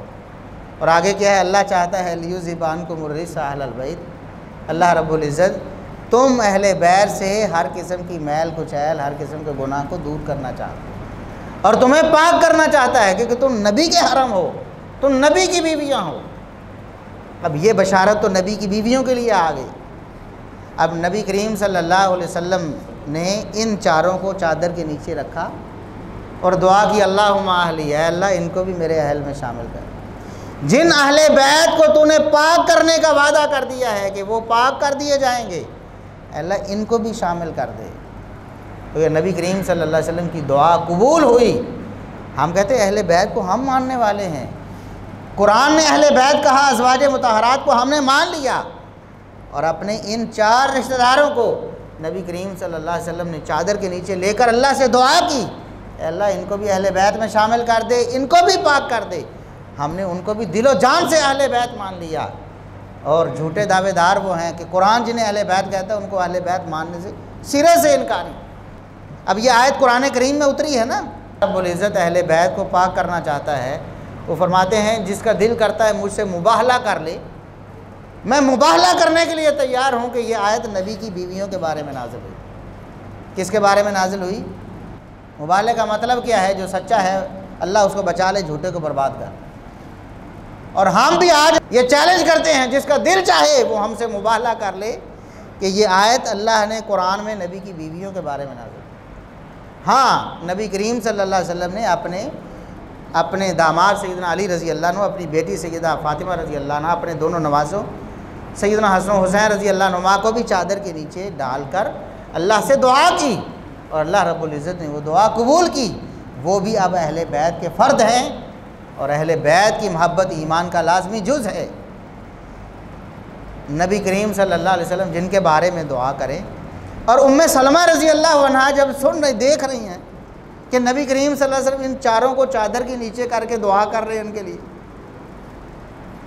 اور آگے کیا ہے؟ اللہ چاہتا ہے لیذھب عنکم الرجس اہل البیت، اللہ رب العزت تم اہل بیت سے ہر قسم کی میل کچیل، ہر قسم کے گناہ کو دور کرنا چاہتا ہے اور تمہیں پاک کرنا چاہتا ہے، کیونکہ تم نبی کے حرم ہو، تم نبی کی بیویاں ہو۔ اب یہ بشارت تو نبی کی بیویوں کے لیے آ گئی۔ اب نبی کریم صلی اللہ علیہ وسلم نے ان چاروں کو چادر کے نیچے رکھا اور دعا کی، اللہم اہلی، اے اللہ ان کو بھی میرے اہل میں شامل کر۔ جن اہل بیت کو تو نے پاک کرنے کا وعدہ کر دیا ہے کہ وہ پاک کر دیے جائیں گے، اے اللہ ان کو بھی شامل کر دے۔ تو یہ نبی کریم صلی اللہ علیہ وسلم کی دعا قبول ہوئی۔ ہم کہتے ہیں اہل بیت کو ہم ماننے والے ہیں، قرآن نے اہل بیت کہا، ازواج مطہرات کو ہم نے مان لیا، اور اپنے ان 4 رشتہ داروں کو نبی کریم صلی اللہ علیہ وسلم نے چادر کے نیچے لے کر اللہ سے دعا کی، اے اللہ ان کو بھی اہل بیت میں شامل کر دے، ان کو بھی پاک کر دے۔ ہم نے ان کو بھی دل و جان سے اہل بیت مان لیا۔ اور جھوٹے دعوے دار وہ ہیں کہ قرآن جنہیں اہل بیت کہتا ہے ان کو اہل بیت ماننے سے سرے سے انکاری۔ اب یہ آیت قرآن کریم میں اتری ہے نا، رب العزت اہل بیت کو پاک کرنا چاہتا ہے۔ وہ فرماتے ہیں جس کا دل کرتا ہے مجھ سے مباہلہ کر لے، میں مباہلہ کرنے کے لیے تیار ہوں۔ کہ یہ آیت نبی کی بیویوں کے بارے میں نازل ہوئی۔ کس کے بارے میں نازل ہوئی؟ مباہلے کا مطلب کیا ہے؟ جو سچا ہے اللہ اس کو بچا لے، جھوٹے کو برباد کر۔ اور ہم بھی آج یہ چیلنج کرتے ہیں جس کا دل چاہے وہ ہم سے مباہلہ کر لے کہ یہ آیت اللہ نے قرآن میں نبی کی بیویوں کے بارے میں نازل کی۔ ہاں، نبی کریم صلی اللہ علیہ وسلم نے اپنے داماد سیدنا علی رضی اللہ عنہ، اپنی بیٹی سیدہ فاطمہ رضی اللہ عنہ، اپنے دونوں نوازوں سیدنا حسن و حسین رضی اللہ عنہما کو بھی چادر کے نیچے ڈال کر اللہ سے دعا کی، اور اللہ رب العزت نے وہ دعا قبول کی۔ وہ بھی اب اہل بیت کے فرد ہیں، اور اہل بیت کی محبت ایمان کا لازمی جز ہے۔ نبی کریم صلی اللہ علیہ وسلم جن کے بارے میں دعا کریں، اور ام سلمہ رضی اللہ عنہا جب دیکھ رہی ہیں کہ نبی کریم صلی اللہ علیہ وسلم ان چاروں کو چادر کے نیچے کر کے دعا کر رہے ہیں ان کے لیے،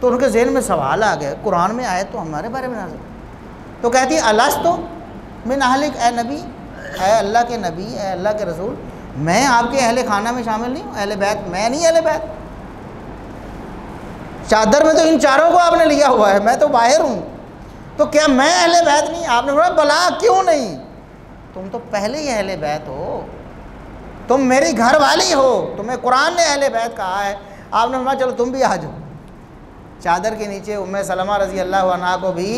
تو ان کے ذہن میں سوال آ گیا، قرآن میں آیت تو ہمارے بارے میں نازل، تو کہتی ہے الست من اہلک، اے نبی، اے اللہ کے نبی، اے اللہ کے رسول، میں آپ کے اہل خانہ میں شامل نہیں ہوں؟ اہل بیت میں نہیں، اہل بیت چادر میں تو ان چاروں کو آپ نے لیا ہوا ہے، میں تو باہر ہوں، تو کیا میں اہل بیت نہیں؟ آپ نے بولا بلا کیوں نہیں، تم تو پہلے ہی اہل بیت ہو، تم میری گھر والی ہو، تمہیں قرآن نے اہل بیت کہا ہے۔ آپ نے فرمایا چلو تم بھی آ جاؤ چادر کے نیچے۔ ام سلمہ رضی اللہ عنہا کو بھی،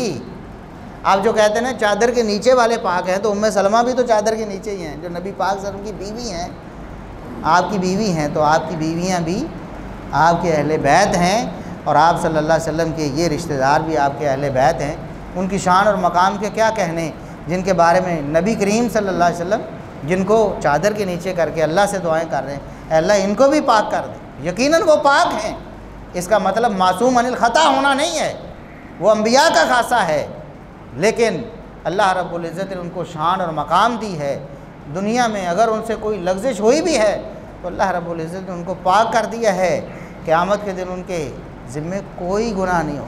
آپ جو کہتے ہیں نا چادر کے نیچے والے پاک ہیں، تو ام سلمہ بھی تو چادر کے نیچے ہی ہیں، جو نبی پاک صلی اللہ علیہ وسلم کی بیوی ہیں، آپ کی بیوی ہیں، تو آپ کی بیویاں بھی آپ کے اہل بیت ہیں، اور آپ صلی اللہ علیہ وسلم کے یہ رشتہ دار بھی آپ کے اہل بیت ہیں۔ ان کی شان اور مقام کے کیا کہنے، جن کے بارے میں نبی کریم صلی اللہ علیہ وسلم جن کو چادر کے نیچے کر کے اللہ سے دعائیں کر رہے ہیں، اے اللہ ان کو بھی پاک کر دے۔ یقیناً وہ پاک ہیں، اس کا مطلب معصوم عن الخطا ہونا نہیں ہے، وہ انبیاء کا خاصہ ہے، لیکن اللہ رب العزت نے ان کو شان اور مقام دی ہے۔ دنیا میں اگر ان سے کوئی لغزش ہوئی بھی ہے تو اللہ رب العزت نے ان کو پاک کر دیا ہے، قیامت کے دن ان کے ذمے کوئی گناہ نہیں ہو،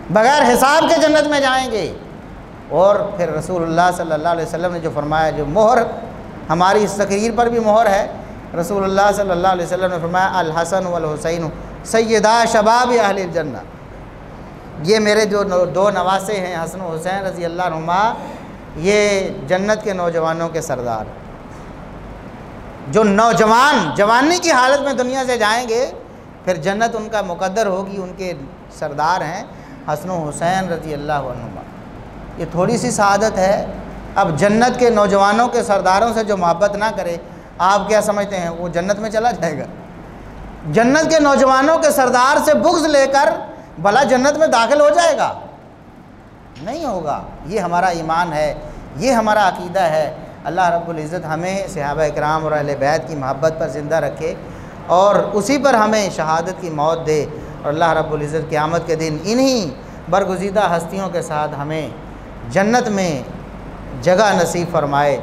بغیر حساب کے جنت میں جائیں گے۔ اور پھر رسول اللہ صلی اللہ علیہ وسلم نے جو فرمایا، جو مہر ہماری اس تقریر پر بھی مہر ہے، رسول اللہ صلی اللہ علیہ وسلم نے فرمایا الحسن والحسین سیدا شباب اہل الجنہ، یہ میرے جو 2 نواسے ہیں حسن و حسین رضی اللہ عنہما، یہ جنت کے نوجوانوں کے سردار، جو نوجوان جوانی کی حالت میں دنیا سے جائیں گے پھر جنت ان کا مقدر ہوگی، ان کے سردار ہیں حسن و حسین رضی اللہ عنہما۔ یہ تھوڑی سی سعادت ہے۔ اب جنت کے نوجوانوں کے سرداروں سے جو محبت نہ کرے، آپ کیا سمجھتے ہیں وہ جنت میں چلا جائے گا؟ جنت کے نوجوانوں کے سردار سے بغض لے کر بھلا جنت میں داخل ہو جائے گا؟ نہیں ہوگا۔ یہ ہمارا ایمان ہے، یہ ہمارا عقیدہ ہے۔ اللہ رب العزت ہمیں صحابہ اکرام اور اہل بیت کی محبت پر زندہ رکھے اور اسی پر ہمیں شہادت کی موت دے، اور اللہ رب العزت قیامت کے دن انہی برگزیدہ ہستیوں کے ساتھ ہمیں جنت میں جگہ نصیب فرمائے۔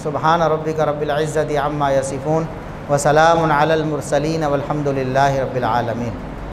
سبحان ربک رب العزت عما یصفون وسلام علی المرسلین والحمد للہ رب العالمین۔